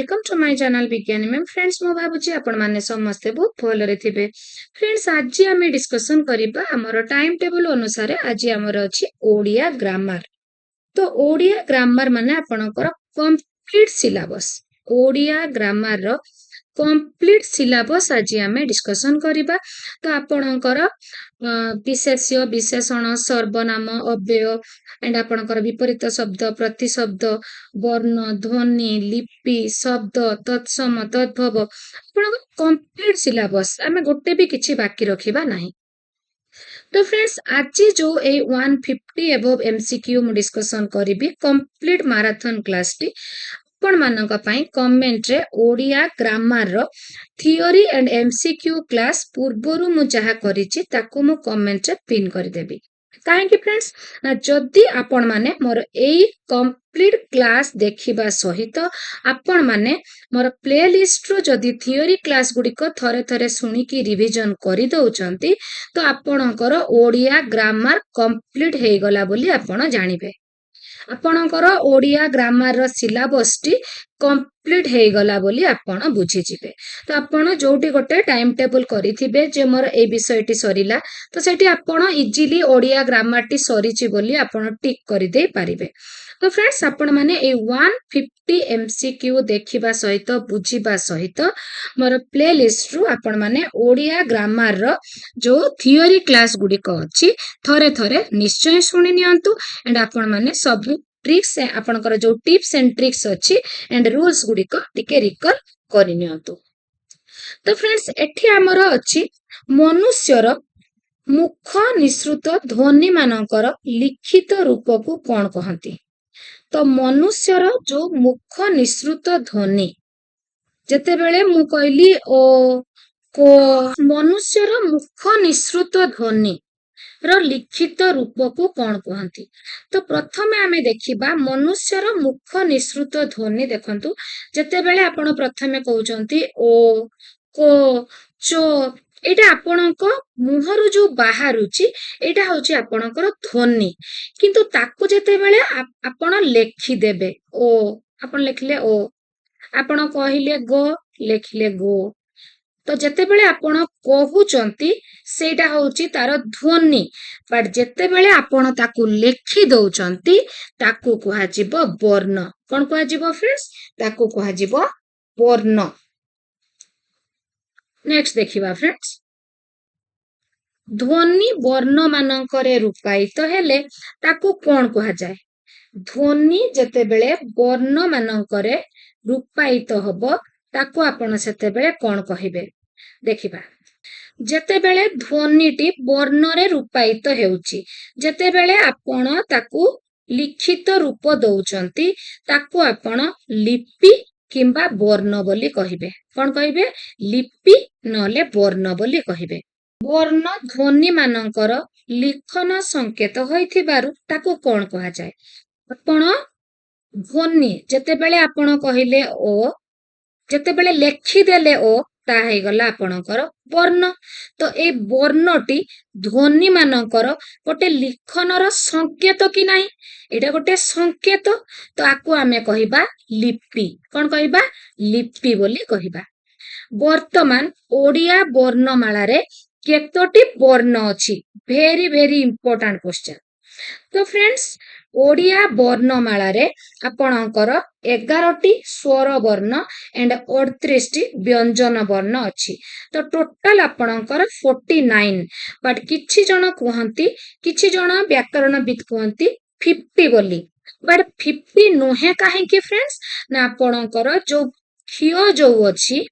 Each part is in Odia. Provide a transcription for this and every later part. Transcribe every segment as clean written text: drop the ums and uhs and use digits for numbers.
वेलकम टू माय चैनल विज्ञानी मैम फ्रेंड्स मु भाबुची आपण माने समस्ते बहुत भलरे थिबे फ्रेंड्स आज आमे डिस्कशन करिबा हमर टाइम टेबल अनुसार आज हमर अछि ओडिया ग्रामर तो ओडिया ग्रामर माने आपणकर कंप्लीट सिलेबस ओडिया ग्रामर रो कंप्लीट सिलेबस आज आमे डिस्कशन करिबा तो आपणकर विशेष्य विशेषण सर्वनाम अव्यय एंड आपणकर विपरीत शब्द प्रतिशब्द वर्ण ध्वनि लिपि शब्द तत्सम तद्भव आपणकर कंप्लीट सिलेबस आमे गोटे भी किछि बाकी रखिबा नाही। तो फ्रेंड्स आज जो ए 150 एबव एमसीक्यू मु डिस्कशन करिबी कंप्लीट मैराथन क्लास टी आपण मानक पई कमेंट रे ओडिया ग्रामर रो थियोरी एंड एमसीक्यू क्लास पूर्वरु मु जहा करिछि ताकू मु कमेंट रे पिन कर देबी काहेकि फ्रेंड्स ना जदि आपण माने मोर एई कंप्लीट क्लास देखिबा सहित आपण माने मोर प्लेलिस्ट रो जदि थियोरी क्लास गुडी को थरे थरे सुनी की रिवीजन करि दउचंती तो आपणकर ओडिया ग्रामर कंप्लीट हे गला बोली आपण जानिबे आपणकर ओडिया ग्रामर रो सिलेबस टी कंप्लीट हे गला बोली आपण बुझी जिबे। तो आपण जोटी गोटे टाइम टेबल करिथिबे जे मोर ए विषय टी सरिला तो सेठी आपण इजीली ओडिया ग्रामर टी सरिची बोली आपण टिक करि दे पारिबे। तो फ्रेंड्स आपण माने ए 150 एमसीक्यू देखिबा सहित बुझिबा सहित मोर प्लेलिस्ट रु आपण माने ओडिया ग्रामर रो जो थियोरी क्लास गुडी को अछि थरे थरे निश्चय सुनि नियंतु एंड आपण माने सब ट्रिक्स आपणकर जो टिप्स एंड ट्रिक्स अछि एंड रूल्स गुडी को टिके रिकॉल करि नियंतु। तो फ्रेंड्स एठी हमर अछि मनुष्यर मुख निसृत ध्वनि मानकर लिखित रूप को कोन कहंती। तो मनुष्यर जो मुख निसृत ध्वनि जते बेले मु कहली ओ को मनुष्यर मुख निसृत ध्वनि रो लिखित रूप को कोन कहंती। तो प्रथमे आमे देखिबा मनुष्यर मुख निसृत ध्वनि देखंतु जते बेले आपण प्रथमे कहउचंती ओ को चो एटा आपणक मुहरु जो बाहरुची एटा होची आपणकर ध्वनि किंतु ताकू जते बेले आपण लेखि देबे ओ आपण लेखिले ओ आपण कहिले गो लेखिले गो तो जते बेले आपण कहउचंती सेटा होची तार ध्वनि बट जते बेले आपण ताकू लेखि दउचंती ताकू कहा जिवो वर्ण कोन कहा जिवो फ्रेंड्स ताकू कहा जिवो वर्ण। नेक्स्ट देखिबा फ्रेंड्स ध्वनि वर्ण मानकरे रूपायित हेले ताकू कोन कहा जाय ध्वनि जते बेले वर्ण मानकरे रूपायित हबो ताकू आपण सेते बेले कोन कहिबे देखिबा जते बेले ध्वनिटी वर्णरे रूपायित हेउची जते बेले आपण ताकू लिखित रूप दउचंती ताकू आपण लिपि किंबा वर्ण बोली कहिबे कोन कहिबे लिपि नले वर्ण बोली कहिबे। वर्ण ध्वनि मानकर लिखन संकेत होइथिबारु ताकू कोन कहा जाय आपण ध्वनि जते बेले आपण कहिले ओ जते बेले लेखि देले ओ ता हे गला आपणकर वर्ण। तो ए वर्णटी ध्वनि मानकर गोटे लिखनर संकेत कि नाही एटा गोटे संकेत तो आकु आमे कहिबा लिपि कोन कहिबा लिपि बोली कहिबा। वर्तमान ओडिया वर्णमाला रे केतोटी वर्ण अछि वेरी वेरी इंपोर्टेंट क्वेश्चन। तो फ्रेंड्स ओडिया वर्णमाला रे आपणकर 11टी स्वर वर्ण एंड 38 टी व्यंजन वर्ण अछि तो टोटल आपणकर 49 बट किछि जण कहंती किछि जण व्याकरणविद कहंती 50 बोली बट 50 नोहे काहे कि फ्रेंड्स ना आपणकर जो खियो जो अछि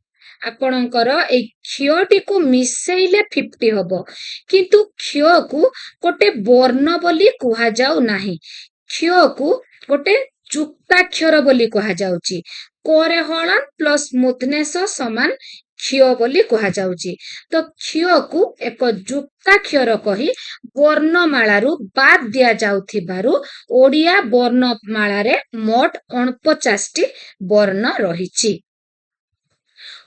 आपणकर ए खियोटी को मिसेइले 50 हबो किंतु खियो को गोटे वर्ण बोली कहा जाउ नाही खियो को गोटे जुक्ताक्षर बोली कहा जाउची कोरे हळन प्लस मुतनेस समान खियो बोली कहा जाउची। तो खियो को एक जुक्ताक्षर कही वर्णमाला रु बाद दिया जाउथिबारु ओडिया वर्णमाला रे मोट 49 टी वर्ण रहिची।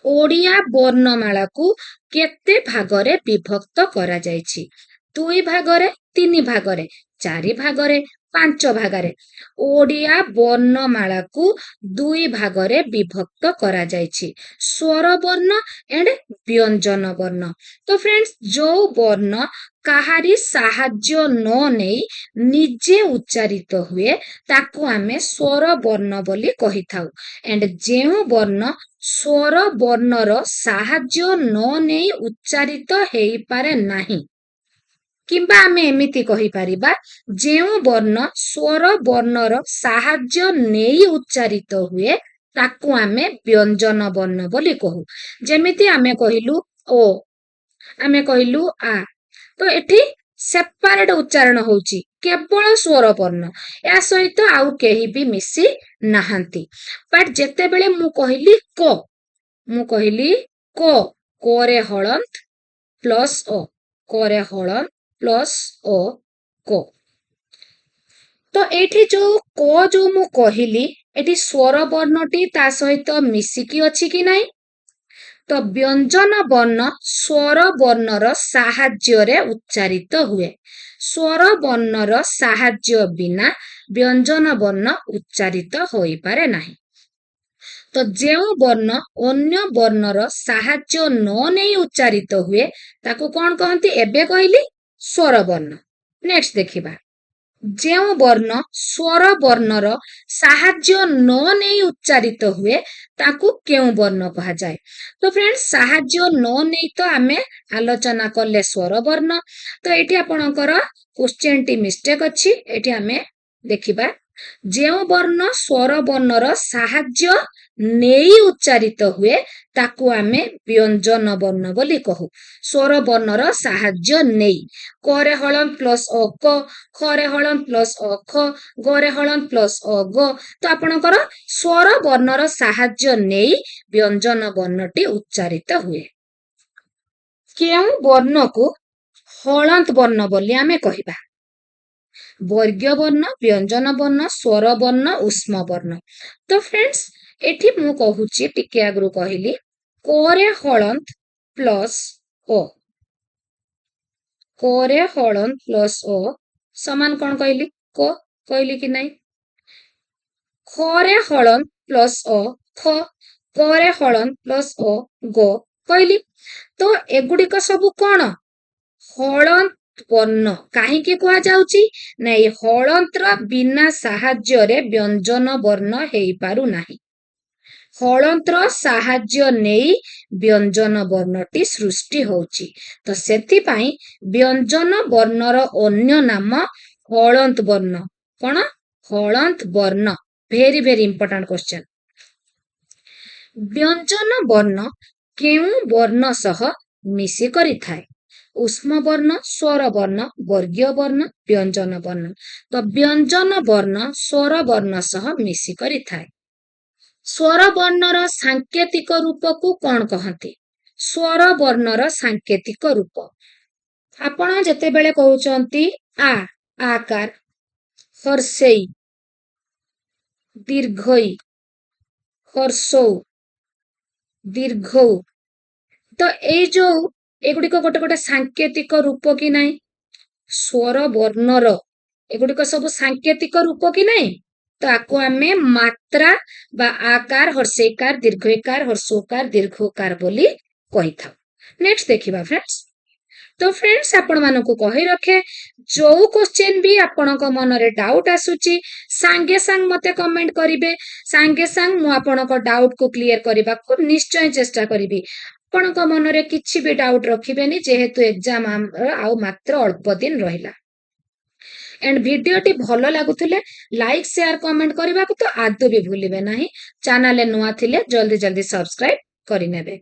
ओडिया वर्णमाला को केते भागरे विभक्त करा जायछि 2 भागरे 3 भागरे 4 भागरे ପାଞ୍ଚ ଭାଗରେ ଓଡ଼ିଆ ବର୍ଣ୍ଣମାଳାକୁ ଦୁଇ ଭାଗରେ ବିଭକ୍ତ କରାଯାଇଛି, ସ୍ୱର ବର୍ଣ୍ଣ ଏଣ୍ଡ ବ୍ୟଞ୍ଜନ ବର୍ଣ୍ଣ। ତ ଫ୍ରେଣ୍ଡସ୍, ଯୋଉ ବର୍ଣ୍ଣ କାହାରି ସାହାଯ୍ୟ ନ ନେଇ ନିଜେ ଉଚ୍ଚାରିତ ହୁଏ ତାକୁ ଆମେ ସ୍ୱର ବର୍ଣ୍ଣ ବୋଲି କହିଥାଉ। ଏଣ୍ଡ ଯେଉଁ ବର୍ଣ୍ଣ ସ୍ୱର ବର୍ଣ୍ଣର ସାହାଯ୍ୟ ନ ନେଇ ଉଚ୍ଚାରିତ ହେଇପାରେ ନାହିଁ, କିମ୍ବା ଆମେ ଏମିତି କହିପାରିବା ଯେଉଁ ବର୍ଣ୍ଣ ସ୍ୱର ବର୍ଣ୍ଣର ସାହାଯ୍ୟ ନେଇ ଉଚ୍ଚାରିତ ହୁଏ ତାକୁ ଆମେ ବ୍ୟଞ୍ଜନ ବର୍ଣ୍ଣ ବୋଲି କହୁ। ଯେମିତି ଆମେ କହିଲୁ ଓ, ଆମେ କହିଲୁ ଆ, ତ ଏଠି ସେପାରେଟ ଉଚ୍ଚାରଣ ହଉଛି, କେବଳ ସ୍ୱର ବର୍ଣ୍ଣ, ଏହା ସହିତ ଆଉ କେହି ବି ମିଶି ନାହାନ୍ତି। ବଟ୍ ଯେତେବେଳେ ମୁଁ କହିଲି କ, ମୁଁ କହିଲି କ, କରେ ହଳନ୍ତ ପ୍ଲସ୍ ଅ, କରେ ହଳନ୍ତ ପ୍ଲସ୍ ଅ, କ। ତ ଏଇଠି ଯୋଉ କ ଯୋଉ ମୁଁ କହିଲି, ଏଠି ସ୍ୱର ବର୍ଣ୍ଣଟି ତା ସହିତ ମିଶିକି ଅଛି କି ନାହିଁ? ତ ବ୍ୟଞ୍ଜନ ବର୍ଣ୍ଣ ସ୍ୱର ବର୍ଣ୍ଣର ସାହାଯ୍ୟରେ ଉଚ୍ଚାରିତ ହୁଏ। ସ୍ୱର ବର୍ଣ୍ଣର ସାହାଯ୍ୟ ବିନା ବ୍ୟଞ୍ଜନ ବର୍ଣ୍ଣ ଉଚ୍ଚାରିତ ହୋଇପାରେ ନାହିଁ। ତ ଯେଉଁ ବର୍ଣ୍ଣ ଅନ୍ୟ ବର୍ଣ୍ଣର ସାହାଯ୍ୟ ନ ନେଇ ଉଚ୍ଚାରିତ ହୁଏ ତାକୁ କଣ କହନ୍ତି? ଏବେ କହିଲି ସ୍ୱର ବର୍ଣ୍ଣ। ନେକ୍ସଟ ଦେଖିବା, ଯେଉଁ ବର୍ଣ୍ଣ ସ୍ୱର ବର୍ଣ୍ଣର ସାହାଯ୍ୟ ନ ନେଇ ଉଚ୍ଚାରିତ ହୁଏ ତାକୁ କେଉଁ ବର୍ଣ୍ଣ କୁହାଯାଏ? ତ ଫ୍ରେଣ୍ଡସ୍, ସାହାଯ୍ୟ ନ ନେଇ ତ ଆମେ ଆଲୋଚନା କଲେ ସ୍ୱର ବର୍ଣ୍ଣ। ତ ଏଇଠି ଆପଣଙ୍କର କ୍ୱେଶ୍ଚିନ୍ଟି ମିଷ୍ଟେକ୍ ଅଛି। ଏଠି ଆମେ ଦେଖିବା, ଯେଉଁ ବର୍ଣ୍ଣ ସ୍ୱର ବର୍ଣ୍ଣର ସାହାଯ୍ୟ ନେଇ ଉଚ୍ଚାରିତ ହୁଏ ତାକୁ ଆମେ ବ୍ୟଞ୍ଜନ ବର୍ଣ୍ଣ ବୋଲି କହୁ। ସ୍ୱର ବର୍ଣ୍ଣର ସାହାଯ୍ୟ ନେଇ, କରେ ହଳନ୍ତ ପ୍ଲସ୍ ଅ କ, ଖରେ ହଳନ୍ତ ପ୍ଲସ୍ ଅ ଖ, ଗରେ ହଳନ୍ତ ପ୍ଲସ୍ ଅ ଗ। ତ ଆପଣଙ୍କର ସ୍ୱର ବର୍ଣ୍ଣର ସାହାଯ୍ୟ ନେଇ ବ୍ୟଞ୍ଜନ ବର୍ଣ୍ଣଟି ଉଚ୍ଚାରିତ ହୁଏ। କେଉଁ ବର୍ଣ୍ଣକୁ ହଳନ୍ତ ବର୍ଣ୍ଣ ବୋଲି ଆମେ କହିବା? ବର୍ଗ୍ୟ ବର୍ଣ୍ଣ, ବ୍ୟଞ୍ଜନ ବର୍ଣ୍ଣ, ସ୍ୱର ବର୍ଣ୍ଣ, ଉଷ୍ମ ବର୍ଣ୍ଣ। ତ ଫ୍ରେଣ୍ଡସ୍, ଏଠି ମୁଁ କହୁଛି, ଟିକେ ଆଗରୁ କହିଲି କରେ ହଳନ୍ତ ପ୍ଲସ୍ ଅ, କରେ ହଳନ୍ତ ପ୍ଲସ୍ ଅ ସମାନ କଣ କହିଲି? କ କହିଲି କି ନାହିଁ? ଖରେ ହଳନ୍ତ ପ୍ଲସ୍ ଅ ଖ, କରେ ହଳନ୍ତ ପ୍ଲସ୍ ଅ ଗ କହିଲି। ତ ଏଗୁଡିକ ସବୁ କଣ? ହଳନ୍ତ ବର୍ଣ୍ଣ। କାହିଁକି କୁହାଯାଉଛି? ନାଇଁ, ହଳନ୍ତର ବିନା ସାହାଯ୍ୟରେ ବ୍ୟଞ୍ଜନ ବର୍ଣ୍ଣ ହେଇପାରୁନାହିଁ। ହଳନ୍ତର ସାହାଯ୍ୟ ନେଇ ବ୍ୟଞ୍ଜନ ବର୍ଣ୍ଣଟି ସୃଷ୍ଟି ହଉଛି। ତ ସେଥିପାଇଁ ବ୍ୟଞ୍ଜନ ବର୍ଣ୍ଣର ଅନ୍ୟ ନାମ ହଳନ୍ତ ବର୍ଣ୍ଣ। କଣ? ହଳନ୍ତ ବର୍ଣ୍ଣ। Very very important question. ବ୍ୟଞ୍ଜନ ବର୍ଣ୍ଣ କେଉଁ ବର୍ଣ୍ଣ ସହ ମିଶି କରିଥାଏ? ଉଷ୍ମ ବର୍ଣ୍ଣ, ସ୍ୱର ବର୍ଣ୍ଣ, ବର୍ଗ୍ୟ ବର୍ଣ୍ଣ, ବ୍ୟଞ୍ଜନ ବର୍ଣ୍ଣ। ତ ବ୍ୟଞ୍ଜନ ବର୍ଣ୍ଣ ସ୍ୱର ବର୍ଣ୍ଣ ସହ ମିଶି କରିଥାଏ। ସ୍ୱର ବର୍ଣ୍ଣର ସାଙ୍କେତିକ ରୂପକୁ କଣ କହନ୍ତି? ସ୍ୱର ବର୍ଣ୍ଣର ସାଙ୍କେତିକ ରୂପ, ଆପଣ ଯେତେବେଳେ କହୁଛନ୍ତି ଆ, ଆକାର, ହର୍ଷେଇ, ଦୀର୍ଘଇ, ହର୍ଷୌ, ଦୀର୍ଘୌ, ତ ଏଇ ଯୋଉ ଏଗୁଡିକ ଗୋଟେ ଗୋଟେ ସାଙ୍କେତିକ ରୂପ କି ନାହିଁ? ସ୍ୱର ବର୍ଣ୍ଣର ଏଗୁଡିକ ସବୁ ସାଙ୍କେତିକ ରୂପ କି ନାହିଁ? ତ ଆକୁ ଆମେ ମାତ୍ରା ବା ଆକାର, ହର୍ଷେଇକାର, ଦୀର୍ଘଇକାର, ହର୍ଷୌକାର, ଦୀର୍ଘୌକାର ବୋଲି କହିଥାଉ। ନେକ୍ସଟ ଦେଖିବା ଫ୍ରେଣ୍ଡସ୍। ତ ଫ୍ରେଣ୍ଡସ୍, ଆପଣ ମାନଙ୍କୁ କହି ରଖେ, ଯୋଉ କ୍ୱେଶ୍ଚିନ୍ ବି ଆପଣଙ୍କ ମନରେ ଡାଉଟ୍ ଆସୁଛି ସାଙ୍ଗେ ସାଙ୍ଗ ମତେ କମେଣ୍ଟ କରିବେ। ସାଙ୍ଗେ ସାଙ୍ଗ ମୁଁ ଆପଣଙ୍କ ଡାଉଟକୁ କ୍ଲିୟର କରିବାକୁ ନିଶ୍ଚୟ ଚେଷ୍ଟା କରିବି। ଆପଣଙ୍କ ମନରେ କିଛି ବି ଡାଉଟ୍ ରଖିବେନି, ଯେହେତୁ ଏକ୍ଜାମ ଆଉ ମାତ୍ର ଅଳ୍ପ ଦିନ ରହିଲା। एंड भिडियोटी भल लगुले लाइक शेयर कमेंट करने को तो आदौ भी भूलिबे नहीं। चैनल नुआ थिले जल्दी जल्दी सब्सक्राइब करिनेबे।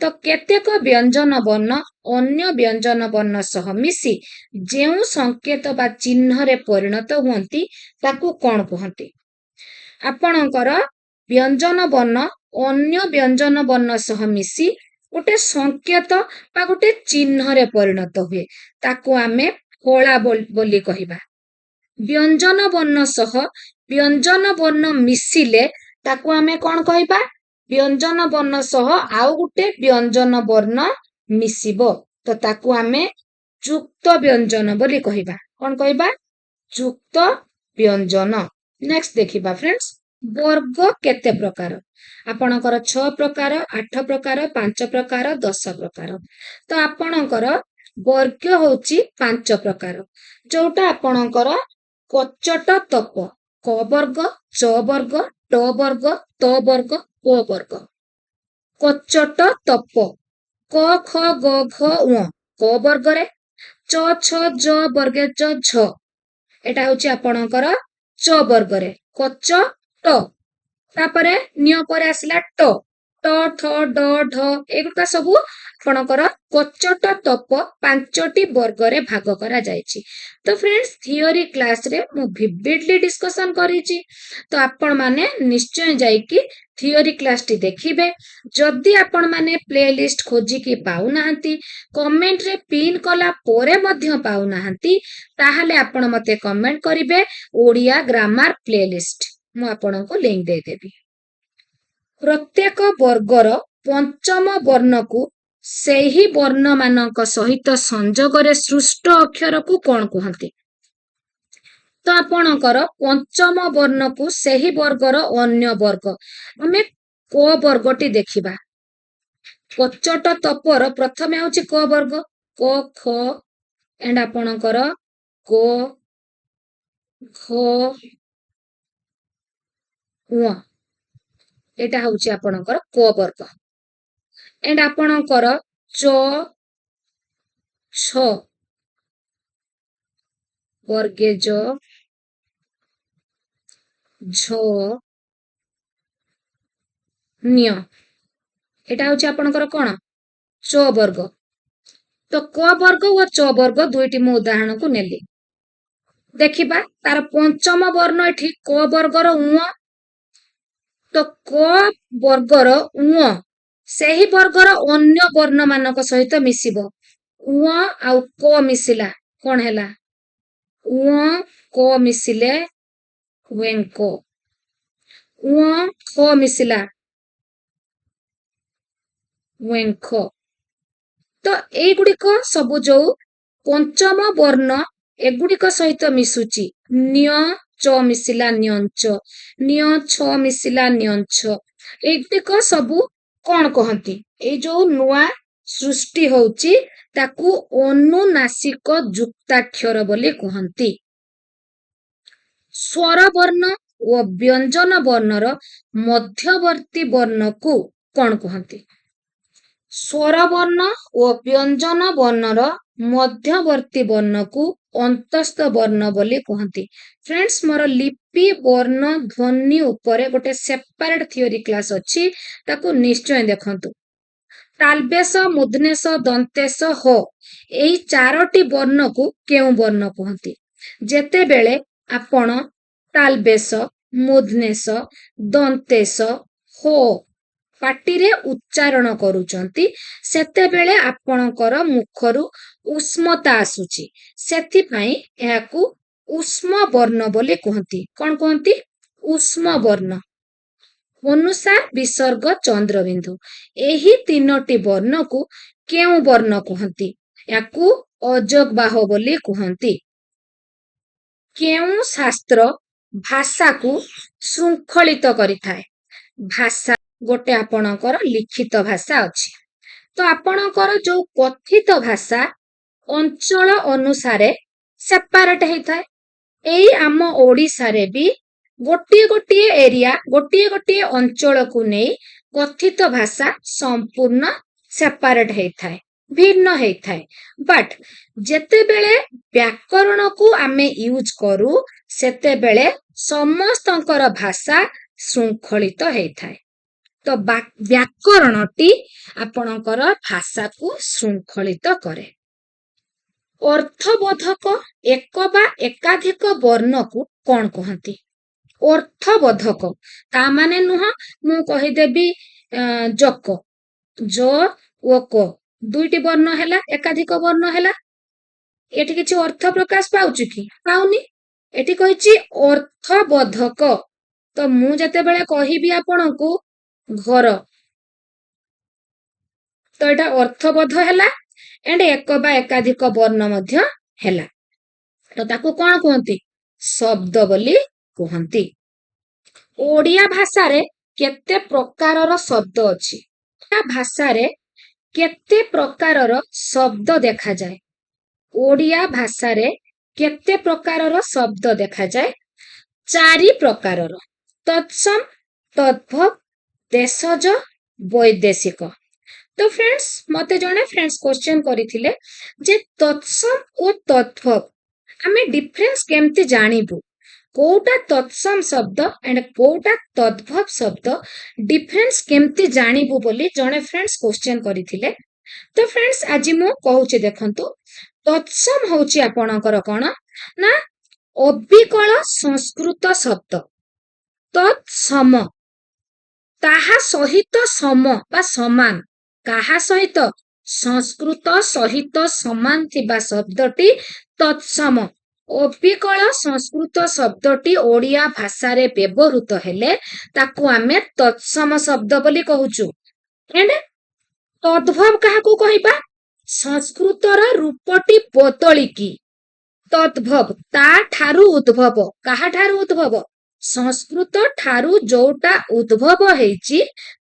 तो केतेक व्यंजन वर्ण अन्य व्यंजन वर्ण सह मिसी जेउ संकेत बा चिन्ह रे परिणत हुंती ताकू कोन कहंती? आपणकर व्यंजन वर्ण अन्य व्यंजन वर्ण सह मिसी गोटे संकेत बा गोटे चिन्ह रे परिणत हुए ताकू आमे फला बोली कहिबा। व्यंजन वर्ण सह व्यंजन वर्ण मिसिले ताकू आमे कोन कहिबा? व्यंजन वर्ण सह आउ गोटे व्यंजन वर्ण मिसिबो तो ताकू आमे जुक्त व्यंजन बोली कहिबा। कोन कहिबा? जुक्त ବ୍ୟଞ୍ଜନ। ନେକ୍ସଟ ଦେଖିବା फ्रेंड्स, ବର୍ଗ କେତେ ପ୍ରକାର? ଆପଣଙ୍କର 6 ପ୍ରକାର, 8 ପ୍ରକାର, 5 ପ୍ରକାର, 10 ପ୍ରକାର। ତ ଆପଣଙ୍କର ବର୍ଗ ହଉଛି 5 ପ୍ରକାର, ଯୋଉଟା ଆପଣଙ୍କର କଚଟ ତପ, କ ବର୍ଗ, ଚ ବର୍ଗ, ଟ ବର୍ଗ, ତ ବର୍ଗ, ପ ବର୍ଗ। କଚଟ ତପ, କ ଖ ଗ ଘ ଙ କ ବର୍ଗରେ, ଚ ଛ ଜ ବର୍ଗେ ଜ ଝ, ଏଟା ହଉଛି ଆପଣଙ୍କର ଚ ବର୍ଗରେ, କଚ ଟ। ତାପରେ ନ୍ୟ ପରେ ଆସିଲା ଟ, ଟ ଠ ଡ ଢ, ଏଗୁଡିକ ସବୁ ଆପଣଙ୍କର କଚଟ ତପ 5ଟି ବର୍ଗରେ ଭାଗ କରାଯାଇଛି। ତ फ्रेंड्स, थियोरी क्लास रे ମୁଁ ଭିଭିଡଲି डिस्कशन କରିଛି, ତ ଆପଣ ମାନେ ନିଶ୍ଚୟ ଯାଇକି थियोरी क्लास ଟି ଦେଖିବେ। ଯଦି ଆପଣ ମାନେ ପ୍ଲେ ଲିଷ୍ଟ ଖୋଜିକି ପାଉନାହାନ୍ତି, କମେଣ୍ଟ ରେ ପିନ୍ କଲା ପରେ ମଧ୍ୟ ପାଉନାହାନ୍ତି, ତାହେଲେ ଆପଣ ମତେ କମେଣ୍ଟ କରିବେ ଓଡ଼ିଆ ଗ୍ରାମାର ପ୍ଲେ ଲିଷ୍ଟ, ମୁଁ ଆପଣଙ୍କୁ ଲିଙ୍କ ଦେଇଦେବି। ପ୍ରତ୍ୟେକ ବର୍ଗର ପଞ୍ଚମ ବର୍ଣ୍ଣକୁ ସେହି ବର୍ଣ୍ଣମାନଙ୍କ ସହିତ ସଂଯୋଗରେ ସୃଷ୍ଟ ଅକ୍ଷରକୁ କଣ କୁହନ୍ତି? ତ ଆପଣଙ୍କର ପଞ୍ଚମ ବର୍ଣ୍ଣକୁ ସେହି ବର୍ଗର ଅନ୍ୟ ବର୍ଗ, ଆମେ କ ବର୍ଗଟି ଦେଖିବା। କଚଟ ତପର ପ୍ରଥମେ ହଉଛି କ ବର୍ଗ, କ ଖ ଏଣ୍ଡ ଆପଣଙ୍କର ଗ ଘ ଙ, ଏଟା ହଉଛି ଆପଣଙ୍କର କ ବର୍ଗ। ଏଣ୍ଡ ଆପଣଙ୍କର ଚ ଛ ବର୍ଗେ ଜ ଝ ନ୍ୟ, এটা হচ্ছে ଆପଣଙ୍କର କଣ? ଚ ବର୍ଗ। ତ କ ବର୍ଗ ଓ ଚ ବର୍ଗ ଦୁଇଟି ମୁଁ ଉଦାହରଣକୁ ନେଲି। ଦେଖିବା ତାର ପଞ୍ଚମ ବର୍ଣ୍ଣ ଏଠି କ ବର୍ଗର ଙ, ତ କ ବର୍ଗର ଙ ସେହି ବର୍ଗର ଅନ୍ୟ ବର୍ଣ୍ଣ ମାନଙ୍କ ସହିତ ମିଶିବ। ଙ ଆଉ କ ମିଶିଲା, କଣ ହେଲା? ଙ କ ମିଶିଲେ ୱେଙ୍କ, ଙ ଖ ମିଶିଲା ୱେଙ୍କ। ତ ଏଇଗୁଡିକ ସବୁ ଯୋଉ ପଞ୍ଚମ ବର୍ଣ୍ଣ ଏଗୁଡିକ ସହିତ ମିଶୁଛି, ନ୍ୟ ଚ ମିଶିଲା ନ୍ୟଞ୍ଚ, ନ୍ୟ ଛ ମିଶିଲା ନ୍ୟଞ୍ଚ, ଏଗୁଡିକ ସବୁ କଣ କହନ୍ତି? ଏଇ ଯୋଉ ନୂଆ ସୃଷ୍ଟି ହଉଛି ତାକୁ ଅନୁନାସିକ ଯୁକ୍ତାକ୍ଷର ବୋଲି କୁହନ୍ତି। ସ୍ୱର ବର୍ଣ୍ଣ ଓ ବ୍ୟଞ୍ଜନ ବର୍ଣ୍ଣର ମଧ୍ୟବର୍ତ୍ତୀ ବର୍ଣ୍ଣକୁ କଣ କୁହନ୍ତି? ସ୍ୱର ବର୍ଣ୍ଣ ଓ ବ୍ୟଞ୍ଜନ ବର୍ଣ୍ଣର ମଧ୍ୟବର୍ତ୍ତୀ ବର୍ଣ୍ଣକୁ ଅନ୍ତସ୍ଥ ବର୍ଣ୍ଣ ବୋଲି କୁହନ୍ତି। फ्रेंड्स, ମୋର ଲିପି ବର୍ଣ୍ଣ ଧ୍ୱନି ଉପରେ ଗୋଟେ ସେପାରେଟ ଥିଓରି କ୍ଲାସ ଅଛି, ତାକୁ ନିଶ୍ଚୟ ଦେଖନ୍ତୁ। ତାଲବେଶ, ମୁଧନେଶ, ଦନ୍ତେଶ, ହ, ଏଇ 4ଟି ବର୍ଣ୍ଣକୁ କେଉଁ ବର୍ଣ୍ଣ କୁହନ୍ତି? ଯେତେବେଳେ ଆପଣ ତାଲବେଶ, ମୁଧନେଶ, ଦନ୍ତେଶ, ହ ପାଟିରେ ଉଚ୍ଚାରଣ କରୁଛନ୍ତି, ସେତେବେଳେ ଆପଣଙ୍କର ମୁଖରୁ ଉଷ୍ମତା ଆସୁଛି, ସେଥିପାଇଁ ଏହାକୁ ଉଷ୍ମ ବର୍ଣ୍ଣ ବୋଲି କୁହନ୍ତି। କଣ କୁହନ୍ତି? ଉଷ୍ମ ବର୍ଣ୍ଣ। ଅନୁସା, ବିସର୍ଗ, ଚନ୍ଦ୍ରବିନ୍ଦୁ, ଏହି 3ଟି ବର୍ଣ୍ଣକୁ କେଉଁ ବର୍ଣ୍ଣ କୁହନ୍ତି? ୟାକୁ ଅଯୋଗବାହ ବୋଲି କୁହନ୍ତି। କେଉଁ ଶାସ୍ତ୍ର ଭାଷାକୁ ଶୃଙ୍ଖଳିତ କରିଥାଏ? ଭାଷା ଗୋଟେ ଆପଣଙ୍କର ଲିଖିତ ଭାଷା ଅଛି, ତ ଆପଣଙ୍କର ଯୋଉ କଥିତ ଭାଷା ଅଞ୍ଚଳ ଅନୁସାରେ ସେପାରେଟ ହେଇଥାଏ। ଏଇ ଆମ ଓଡ଼ିଶାରେ ବି ଗୋଟିଏ ଗୋଟିଏ ଏରିଆ, ଗୋଟିଏ ଗୋଟିଏ ଅଞ୍ଚଳକୁ ନେଇ କଥିତ ଭାଷା ସମ୍ପୂର୍ଣ୍ଣ ସେପାରେଟ ହେଇଥାଏ, ଭିନ୍ନ ହେଇଥାଏ। ବଟ୍ ଯେତେବେଳେ ବ୍ୟାକରଣକୁ ଆମେ ୟୁଜ କରୁ, ସେତେବେଳେ ସମସ୍ତଙ୍କର ଭାଷା ଶୃଙ୍ଖଳିତ ହେଇଥାଏ। ତ ବ୍ୟାକରଣଟି ଆପଣଙ୍କର ଭାଷାକୁ ଶୃଙ୍ଖଳିତ କରେ। ଅର୍ଥବୋଧକ ଏକ ବା ଏକାଧିକ ବର୍ଣ୍ଣକୁ କଣ କୁହନ୍ତି? ଅର୍ଥବୋଧକ ତା ମାନେ ନୁହଁ ମୁଁ କହିଦେବି ଜକ, ଜ ଓ କ, ଦୁଇଟି ବର୍ଣ୍ଣ ହେଲା, ଏକାଧିକ ବର୍ଣ୍ଣ ହେଲା, ଏଠି କିଛି ଅର୍ଥ ପ୍ରକାଶ ପାଉଛି କି? ପାଉନି। ଏଠି କହିଛି ଅର୍ଥବୋଧକ। ତ ମୁଁ ଯେତେବେଳେ କହିବି ଆପଣଙ୍କୁ ଘର, ତ ଏଟା ଅର୍ଥବୋଧ ହେଲା ଏଣ୍ଡ ଏକ ବା ଏକାଧିକ ବର୍ଣ୍ଣ ମଧ୍ୟ ହେଲା, ତ ତାକୁ କଣ କୁହନ୍ତି? ଶବ୍ଦ ବୋଲି କୁହନ୍ତି। ଓଡ଼ିଆ ଭାଷାରେ କେତେ ପ୍ରକାରର ଶବ୍ଦ ଅଛି? ଓଡ଼ିଆ ଭାଷାରେ କେତେ ପ୍ରକାରର ଶବ୍ଦ ଦେଖାଯାଏ? ଓଡ଼ିଆ ଭାଷାରେ କେତେ ପ୍ରକାରର ଶବ୍ଦ ଦେଖାଯାଏ? 4 ପ୍ରକାରର। ତତ୍ସମ, ତଦ୍ଭବ, ଦେଶଜ, ବୈଦେଶିକ। ତ ଫ୍ରେଣ୍ଡସ୍ ମତେ ଜଣେ ଫ୍ରେଣ୍ଡସ୍ କ୍ୱେଶ୍ଚନ କରିଥିଲେ ଯେ ତତ୍ସମ ଓ ତଦ୍ଭବ ଆମେ ଡିଫରେନ୍ସ କେମିତି ଜାଣିବୁ? କୋଉଟା ତତ୍ସମ ଶବ୍ଦ ଆଣ୍ଡ କୋଉଟା ତଦ୍ଭବ ଶବ୍ଦ ଡିଫରେନ୍ସ କେମିତି ଜାଣିବୁ ବୋଲି ଜଣେ ଫ୍ରେଣ୍ଡସ୍ କ୍ୱେଶ୍ଚନ କରିଥିଲେ। ତ ଫ୍ରେଣ୍ଡସ୍ ଆଜି ମୁଁ କହୁଛି ଦେଖନ୍ତୁ, ତତ୍ସମ ହଉଛି ଆପଣଙ୍କର କଣ ନା ଅବିକଳ ସଂସ୍କୃତ ଶବ୍ଦ। ତତ୍ସମ ତାହା ସହିତ ସମ ବା ସମାନ, କାହା ସହିତ? ସଂସ୍କୃତ ସହିତ ସମାନ ଥିବା ଶବ୍ଦଟି ତତ୍ସମ। ଅବିକଳ ସଂସ୍କୃତ ଶବ୍ଦଟି ଓଡ଼ିଆ ଭାଷାରେ ବ୍ୟବହୃତ ହେଲେ ତାକୁ ଆମେ ତତ୍ସମ ଶବ୍ଦ ବୋଲି କହୁଛୁ। ତଦ୍ଭବ କାହାକୁ କହିବା? ସଂସ୍କୃତର ରୂପଟି ବଦଳିକି ତଦ୍ଭବ, ତା ଠାରୁ ଉଦ୍ଭବ। କାହାଠାରୁ ଉଦ୍ଭବ? ସଂସ୍କୃତ ଠାରୁ ଯୋଉଟା ଉଦ୍ଭବ ହେଇଛି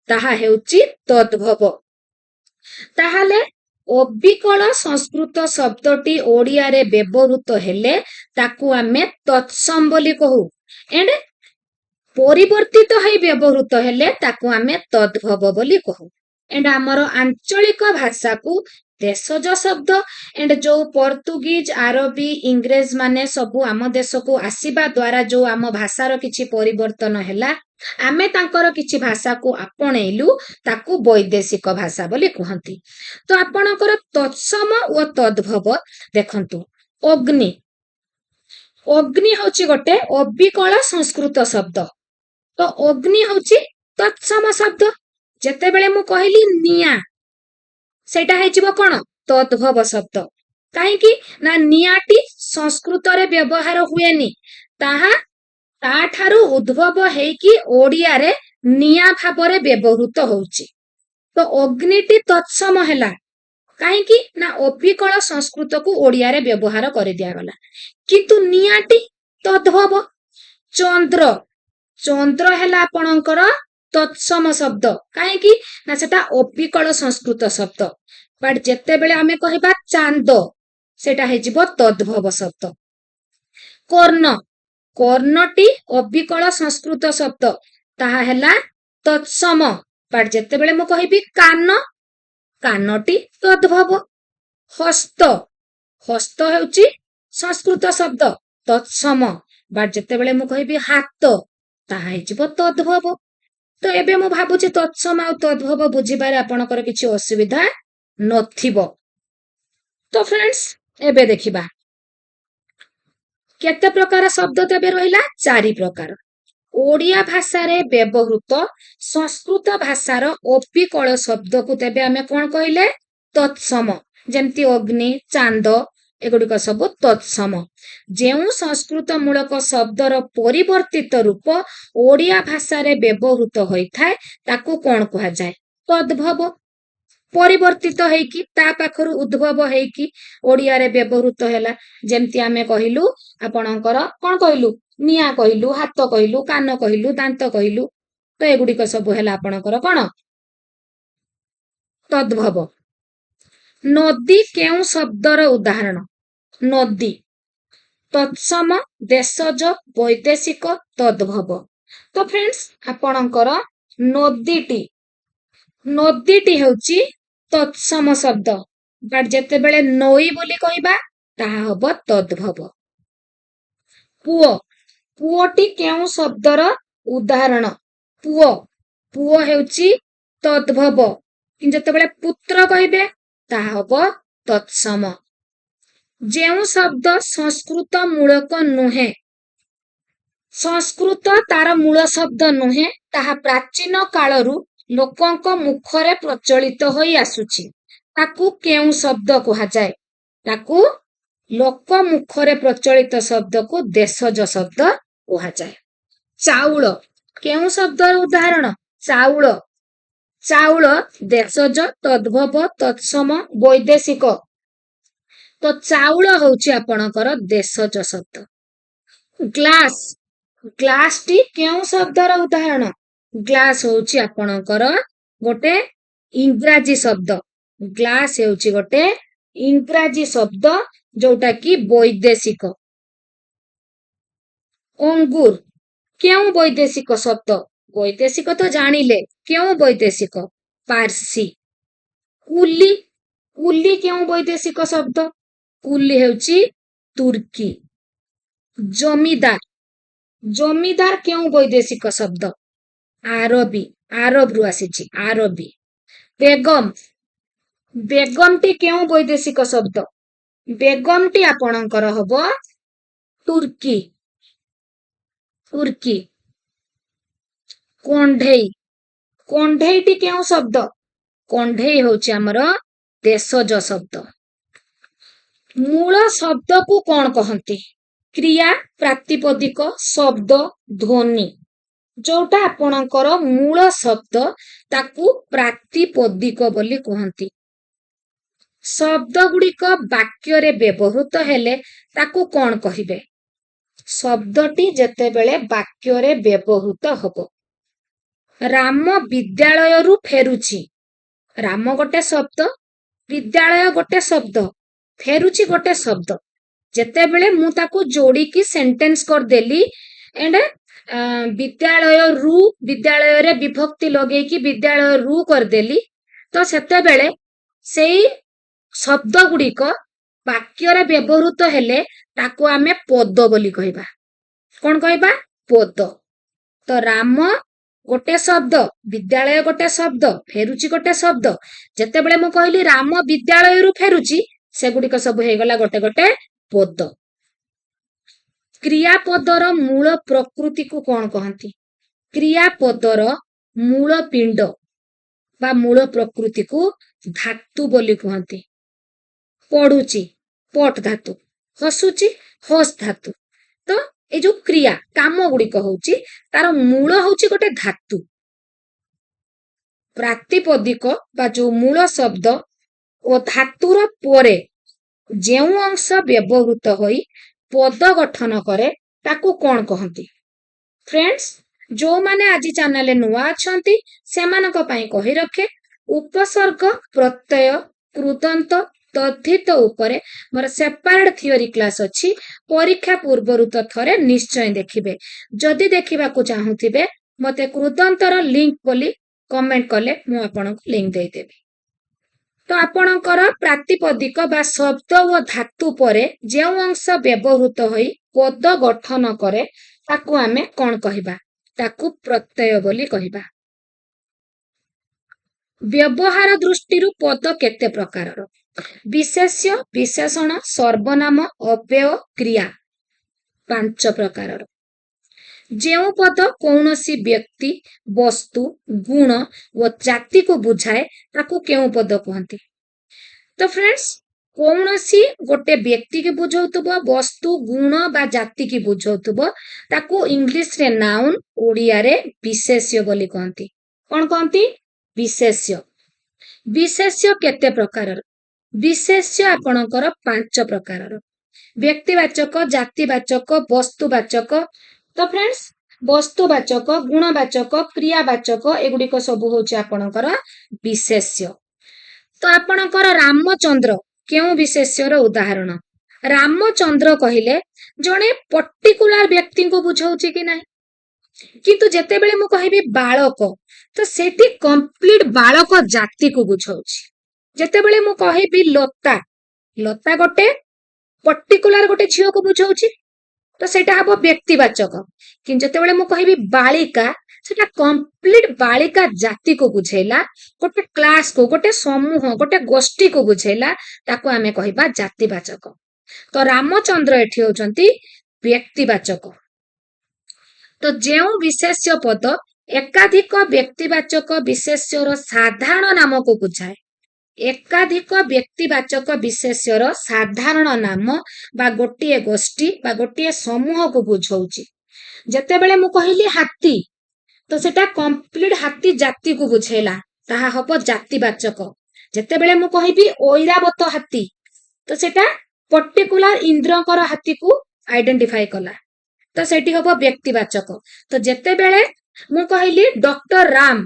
ତାହା ହେଉଛି ତଦ୍ଭବ। ତାହେଲେ ଅବିକଳ ସଂସ୍କୃତ ଶବ୍ଦଟି ଓଡ଼ିଆରେ ବ୍ୟବହୃତ ହେଲେ ତାକୁ ଆମେ ତତ୍ସମ ବୋଲି କହୁ। ଏଣ୍ଡ ପରିବର୍ତ୍ତିତ ହେଇ ବ୍ୟବହୃତ ହେଲେ ତାକୁ ଆମେ ତଦ୍ଭବ ବୋଲି କହୁ। ଏଣ୍ଡ ଆମର ଆଞ୍ଚଳିକ ଭାଷାକୁ ଦେଶଜ ଶବ୍ଦ ଏଣ୍ଡ ଯୋଉ ପର୍ତ୍ତୁଗୀଜ, ଆରବୀ, ଇଂରେଜ ମାନେ ସବୁ ଆମ ଦେଶକୁ ଆସିବା ଦ୍ୱାରା ଯୋଉ ଆମ ଭାଷାର କିଛି ପରିବର୍ତ୍ତନ ହେଲା, ଆମେ ତାଙ୍କର କିଛି ଭାଷାକୁ ଆପଣେଇଲୁ, ତାକୁ ବୈଦେଶିକ ଭାଷା ବୋଲି କୁହନ୍ତି। ତ ଆପଣଙ୍କର ତତ୍ସମ ଓ ତଦ୍ଭବ ଦେଖନ୍ତୁ। ଅଗ୍ନି, ଅଗ୍ନି ହଉଛି ଗୋଟେ ଅବିକଳ ସଂସ୍କୃତ ଶବ୍ଦ। ତ ଅଗ୍ନି ହଉଛି ତତ୍ସମ ଶବ୍ଦ। ଯେତେବେଳେ ମୁଁ କହିଲି ନିଆଁ, ସେଇଟା ହେଇଯିବ କଣ? ତଦ୍ଭବ ଶବ୍ଦ। କାହିଁକି ନା ନିଆଁଟି ସଂସ୍କୃତରେ ବ୍ୟବହାର ହୁଏନି, ତାହା ତାଠାରୁ ଉଦ୍ଭବ ହେଇକି ଓଡ଼ିଆରେ ନିଆଁ ଭାବରେ ବ୍ୟବହୃତ ହଉଛି। ତ ଅଗ୍ନିଟି ତତ୍ସମ ହେଲା, କାହିଁକି ନା ଅବିକଳ ସଂସ୍କୃତକୁ ଓଡ଼ିଆରେ ବ୍ୟବହାର କରିଦିଆଗଲା। କିନ୍ତୁ ନିଆଁଟି ତଦ୍ଭବ। ଚନ୍ଦ୍ର, ଚନ୍ଦ୍ର ହେଲା ଆପଣଙ୍କର ତତ୍ସମ ଶବ୍ଦ, କାହିଁକି ନା ସେଟା ଅବିକଳ ସଂସ୍କୃତ ଶବ୍ଦ। ବଟ୍ ଯେତେବେଳେ ଆମେ କହିବା ଚାନ୍ଦ, ସେଟା ହେଇଯିବ ତଦ୍ଭବ ଶବ୍ଦ। କର୍ଣ୍ଣ, କର୍ଣ୍ଣଟି ଅବିକଳ ସଂସ୍କୃତ ଶବ୍ଦ, ତାହା ହେଲା ତତ୍ସମ। ବଟ୍ ଯେତେବେଳେ ମୁଁ କହିବି କାନ, କାନଟି ତଦ୍ଭବ। ହସ୍ତ, ହସ୍ତ ହେଉଛି ସଂସ୍କୃତ ଶବ୍ଦ, ତତ୍ସମ। ବଟ୍ ଯେତେବେଳେ ମୁଁ କହିବି ହାତ, ତାହା ହେଇଯିବ ତଦ୍ଭବ। ତ ଏବେ ମୁଁ ଭାବୁଛି ତତ୍ସମ ଆଉ ତଦ୍ଭବ ବୁଝିବାରେ ଆପଣଙ୍କର କିଛି ଅସୁବିଧା ନଥିବ। ତ ଫ୍ରେଣ୍ଡସ୍ ଏବେ ଦେଖିବା କେତେ ପ୍ରକାର ଶବ୍ଦ ତେବେ ରହିଲା? 4 ପ୍ରକାର। ଓଡ଼ିଆ ଭାଷାରେ ବ୍ୟବହୃତ ସଂସ୍କୃତ ଭାଷାର ଅବିକଳ ଶବ୍ଦକୁ ତେବେ ଆମେ କଣ କହିଲେ? ତତ୍ସମ। ଯେମିତି ଅଗ୍ନି, ଚାନ୍ଦ, ଏଗୁଡିକ ସବୁ ତତ୍ସମ। ଯେଉଁ ସଂସ୍କୃତ ମୂଳକ ଶବ୍ଦର ପରିବର୍ତ୍ତିତ ରୂପ ଓଡ଼ିଆ ଭାଷାରେ ବ୍ୟବହୃତ ହୋଇଥାଏ ତାକୁ କଣ କୁହାଯାଏ? ତଦ୍ଭବ। ପରିବର୍ତ୍ତିତ ହେଇକି ତା ପାଖରୁ ଉଦ୍ଭବ ହେଇକି ଓଡ଼ିଆରେ ବ୍ୟବହୃତ ହେଲା। ଯେମିତି ଆମେ କହିଲୁ ଆପଣଙ୍କର କଣ କହିଲୁ? ନିଆଁ କହିଲୁ, ହାତ କହିଲୁ, କାନ କହିଲୁ, ଦାନ୍ତ କହିଲୁ। ତ ଏଗୁଡିକ ସବୁ ହେଲା ଆପଣଙ୍କର କଣ? ତଦ୍ଭବ। ନଦୀ କେଉଁ ଶବ୍ଦର ଉଦାହରଣ? ନଦୀ ତତ୍ସମ, ଦେଶଜ, ବୈଦେଶିକ, ତଦ୍ଭବ। ତ ଫ୍ରେଣ୍ଡସ୍ ଆପଣଙ୍କର ନଦୀଟି, ନଦୀଟି ହେଉଛି ତତ୍ସମ ଶବ୍ଦ। ବଟ୍ ଯେତେବେଳେ ନଈ ବୋଲି କହିବା ତାହା ହବ ତଦ୍ଭବ। ପୁଅ, ପୁଅଟି କେଉଁ ଶବ୍ଦର ଉଦାହରଣ? ପୁଅ, ପୁଅ ହେଉଛି ତଦ୍ଭବ। କିନ୍ତୁ ଯେତେବେଳେ ପୁତ୍ର କହିବେ ତାହା ହବ ତତ୍ସମ। ଯେଉଁ ଶବ୍ଦ ସଂସ୍କୃତ ମୂଳକ ନୁହେଁ, ସଂସ୍କୃତ ତାର ମୂଳ ଶବ୍ଦ ନୁହେଁ, ତାହା ପ୍ରାଚୀନ କାଳରୁ ଲୋକଙ୍କ ମୁଖରେ ପ୍ରଚଳିତ ହୋଇ ଆସୁଛି, ତାକୁ କେଉଁ ଶବ୍ଦ କୁହାଯାଏ? ତାକୁ ଲୋକ ମୁଖରେ ପ୍ରଚଳିତ ଶବ୍ଦକୁ ଦେଶଜ ଶବ୍ଦ କୁହାଯାଏ। ଚାଉଳ କେଉଁ ଶବ୍ଦର ଉଦାହରଣ? ଚାଉଳ, ଚାଉଳ ଦେଶଜ, ତଦ୍ଭବ, ତତ୍ସମ, ବୈଦେଶିକ। ତ ଚାଉଳ ହଉଛି ଆପଣଙ୍କର ଦେଶଜ ଶବ୍ଦ। ଗ୍ଲାସ୍ ଗ୍ଲାସ୍ ଟି କେଉଁ ଶବ୍ଦର ଉଦାହରଣ? ଗ୍ଲାସ୍ ହଉଛି ଆପଣଙ୍କର ଗୋଟେ ଇଂରାଜୀ ଶବ୍ଦ। ଗ୍ଲାସ୍ ହେଉଛି ଗୋଟେ ଇଂରାଜୀ ଶବ୍ଦ ଯୋଉଟା କି ବୈଦେଶିକ। ଅଙ୍ଗୁର କେଉଁ ବୈଦେଶିକ ଶବ୍ଦ? ବୈଦେଶିକ ତ ଜାଣିଲେ, କେଉଁ ବୈଦେଶିକ? ପାର୍ସି। କୁଲି କୁଲି କେଉଁ ବୈଦେଶିକ ଶବ୍ଦ? କୁଲି ହେଉଛି ତୁର୍କୀ। ଜମିଦାର କେଉଁ ବୈଦେଶିକ ଶବ୍ଦ? ଆରବୀ। ଆରବରୁ ଆସିଛି, ଆରବୀ। ବେଗମଟି କେଉଁ ବୈଦେଶିକ ଶବ୍ଦ? ବେଗମଟି ଆପଣଙ୍କର ହବ ତୁର୍କୀ। କଣ୍ଢେଇଟି କେଉଁ ଶବ୍ଦ? କଣ୍ଢେଇ ହଉଛି ଆମର ଦେଶଜ ଶବ୍ଦ। ମୂଳ ଶବ୍ଦକୁ କଣ କହନ୍ତି? କ୍ରିୟା, ପ୍ରାତିପଦିକ, ଶବ୍ଦ, ଧ୍ୱନି। ଯୋଉଟା ଆପଣଙ୍କର ମୂଳ ଶବ୍ଦ ତାକୁ ପ୍ରାତିପଦିକ ବୋଲି କୁହନ୍ତି। ଶବ୍ଦ ଗୁଡିକ ବାକ୍ୟରେ ବ୍ୟବହୃତ ହେଲେ ତାକୁ କଣ କହିବେ? ଶବ୍ଦଟି ଯେତେବେଳେ ବାକ୍ୟରେ ବ୍ୟବହୃତ ହବ। ରାମ ବିଦ୍ୟାଳୟରୁ ଫେରୁଛି। ରାମ ଗୋଟେ ଶବ୍ଦ, ବିଦ୍ୟାଳୟ ଗୋଟେ ଶବ୍ଦ, ଫେରୁଛି ଗୋଟେ ଶବ୍ଦ। ଯେତେବେଳେ ମୁଁ ତାକୁ ଯୋଡିକି ସେଣ୍ଟେନ୍ସ କରିଦେଲି ଏଣ୍ଡ ବିଦ୍ୟାଳୟରେ ବିଭକ୍ତି ଲଗେଇକି ବିଦ୍ୟାଳୟରୁ କରିଦେଲି, ତ ସେତେବେଳେ ସେଇ ଶବ୍ଦ ଗୁଡିକ ବାକ୍ୟରେ ବ୍ୟବହୃତ ହେଲେ ତାକୁ ଆମେ ପଦ ବୋଲି କହିବା। କଣ କହିବା? ପଦ। ତ ରାମ ଗୋଟେ ଶବ୍ଦ, ବିଦ୍ୟାଳୟ ଗୋଟେ ଶବ୍ଦ, ଫେରୁଛି ଗୋଟେ ଶବ୍ଦ। ଯେତେବେଳେ ମୁଁ କହିଲି ରାମ ବିଦ୍ୟାଳୟରୁ ଫେରୁଛି, ସେଗୁଡିକ ସବୁ ହେଇଗଲା ଗୋଟେ ଗୋଟେ ପଦ। କ୍ରିୟାପଦର ମୂଳ ପ୍ରକୃତିକୁ କଣ କହନ୍ତି? କ୍ରିୟାପଦର ମୂଳ ପିଣ୍ଡ ବା ମୂଳ ପ୍ରକୃତିକୁ ଧାତୁ ବୋଲି କୁହନ୍ତି। ପଢୁଛି, ପଟ ଧାତୁ। ହସୁଛି, ହସ୍ ଧାତୁ। ତ ଏଇ ଯୋଉ କ୍ରିୟା କାମ ଗୁଡିକ ହଉଛି ତାର ମୂଳ ହଉଛି ଗୋଟେ ଧାତୁ। ପ୍ରାତିପଦିକ ବା ଯୋଉ ମୂଳ ଶବ୍ଦ ଓ ଧାତୁର ପରେ ଯେଉଁ ଅଂଶ ବ୍ୟବହୃତ ହୋଇ ପଦ ଗଠନ କରେ ତାକୁ କଣ କହନ୍ତି? ଫ୍ରେଣ୍ଡସ୍, ଯୋଉମାନେ ଆଜି ଚ୍ୟାନେଲରେ ନୂଆ ଅଛନ୍ତି ସେମାନଙ୍କ ପାଇଁ କହି ରଖେ, ଉପସର୍ଗ, ପ୍ରତ୍ୟୟ, କୃଦନ୍ତ, ତଦ୍ଧିତ ଉପରେ ମୋର ସେପାରେଟ ଥିଓରି କ୍ଲାସ ଅଛି। ପରୀକ୍ଷା ପୂର୍ବରୁ ତ ଥରେ ନିଶ୍ଚୟ ଦେଖିବେ। ଯଦି ଦେଖିବାକୁ ଚାହୁଁଥିବେ ମତେ କୃଦନ୍ତର ଲିଙ୍କ ବୋଲି କମେଣ୍ଟ କଲେ ମୁଁ ଆପଣଙ୍କୁ ଲିଙ୍କ ଦେଇଦେବି। ତ ଆପଣଙ୍କର ପ୍ରାତିପଦିକ ବା ଶବ୍ଦ ଓ ଧାତୁ ପରେ ଯେଉଁ ଅଂଶ ବ୍ୟବହୃତ ହୋଇ ପଦ ଗଠନ କରେ ତାକୁ ଆମେ କଣ କହିବା? ତାକୁ ପ୍ରତ୍ୟୟ ବୋଲି କହିବା। ବ୍ୟବହାର ଦୃଷ୍ଟିରୁ ପଦ କେତେ ପ୍ରକାରର? ବିଶେଷ୍ୟ, ବିଶେଷଣ, ସର୍ବନାମ, ଅବ୍ୟୟ, କ୍ରିୟା। 5 ପ୍ରକାରର। ଯେଉଁ ପଦ କୌଣସି ବ୍ୟକ୍ତି, ବସ୍ତୁ, ଗୁଣ ଓ ଜାତିକୁ ବୁଝାଏ ତାକୁ କେଉଁ ପଦ କୁହନ୍ତି? ତ ଫ୍ରେଣ୍ଡସ୍, କୌଣସି ଗୋଟେ ବ୍ୟକ୍ତିକି ବୁଝଉଥିବ, ବସ୍ତୁ, ଗୁଣ ବା ଜାତିକି ବୁଝଉଥିବ ତାକୁ ଇଂଲିଶରେ ନାଉନ୍, ଓଡ଼ିଆରେ ବିଶେଷ୍ୟ ବୋଲି କହନ୍ତି। କଣ କହନ୍ତି? ବିଶେଷ୍ୟ। ବିଶେଷ୍ୟ କେତେ ପ୍ରକାରର? ବିଶେଷ୍ୟ ଆପଣଙ୍କର 5 ପ୍ରକାରର। ବ୍ୟକ୍ତିବାଚକ, ଜାତିବାଚକ, ବସ୍ତୁବାଚକ। ତ ଫ୍ରେଣ୍ଡସ୍, ବସ୍ତୁବାଚକ, ଗୁଣବାଚକ, କ୍ରିୟାବାଚକ ଏଗୁଡିକ ସବୁ ହଉଛି ଆପଣଙ୍କର ବିଶେଷ୍ୟ। ତ ଆପଣଙ୍କର ରାମଚନ୍ଦ୍ର କେଉଁ ବିଶେଷ୍ୟର ଉଦାହରଣ? ରାମଚନ୍ଦ୍ର କହିଲେ ଜଣେ ପର୍ଟିକୁଲାର ବ୍ୟକ୍ତିଙ୍କୁ ବୁଝଉଛି କି ନାହିଁ? କିନ୍ତୁ ଯେତେବେଳେ ମୁଁ କହିବି ବାଳକ, ତ ସେଠି କମ୍ପ୍ଲିଟ ବାଳକ ଜାତିକୁ ବୁଝଉଛି। ଯେତେବେଳେ ମୁଁ କହିବି ଲତା, ଲତା ଗୋଟେ ପର୍ଟିକୁଲାର ଗୋଟେ ଝିଅକୁ ବୁଝଉଛି, ତ ସେଇଟା ହବ ବ୍ୟକ୍ତିବାଚକ। କିନ୍ତୁ ଯେତେବେଳେ ମୁଁ କହିବି ବାଳିକା, ସେଟା କମ୍ପ୍ଲିଟ ବାଳିକା ଜାତିକୁ ବୁଝେଇଲା, ଗୋଟେ କ୍ଲାସକୁ, ଗୋଟେ ସମୂହ, ଗୋଟେ ଗୋଷ୍ଠୀକୁ ବୁଝେଇଲା, ତାକୁ ଆମେ କହିବା ଜାତିବାଚକ। ତ ରାମଚନ୍ଦ୍ର ଏଠି ହଉଛନ୍ତି ବ୍ୟକ୍ତିବାଚକ। ତ ଯେଉଁ ବିଶେଷ୍ୟ ପଦ ଏକାଧିକ ବ୍ୟକ୍ତିବାଚକ ବିଶେଷ୍ୟର ସାଧାରଣ ନାମକୁ ବୁଝାଏ, ଏକାଧିକ ବ୍ୟକ୍ତିବାଚକ ବିଶେଷ୍ୟର ସାଧାରଣ ନାମ ବା ଗୋଟିଏ ଗୋଷ୍ଠୀ ବା ଗୋଟିଏ ସମୂହକୁ ବୁଝଉଛି। ଯେତେବେଳେ ମୁଁ କହିଲି ହାତୀ, ତ ସେଟା କମ୍ପ୍ଲିଟ ହାତୀ ଜାତିକୁ ବୁଝେଇଲା, ତାହା ହବ ଜାତିବାଚକ। ଯେତେବେଳେ ମୁଁ କହିବି ଐରାବତ ହାତୀ, ତ ସେଟା ପର୍ଟିକୁଲାର ଇନ୍ଦ୍ରଙ୍କର ହାତୀକୁ ଆଇଡେଣ୍ଟିଫାଇ କଲା, तो सेठी हबो व्यक्तिवाचक। तो जेतेबेले मु कहली डॉक्टर राम,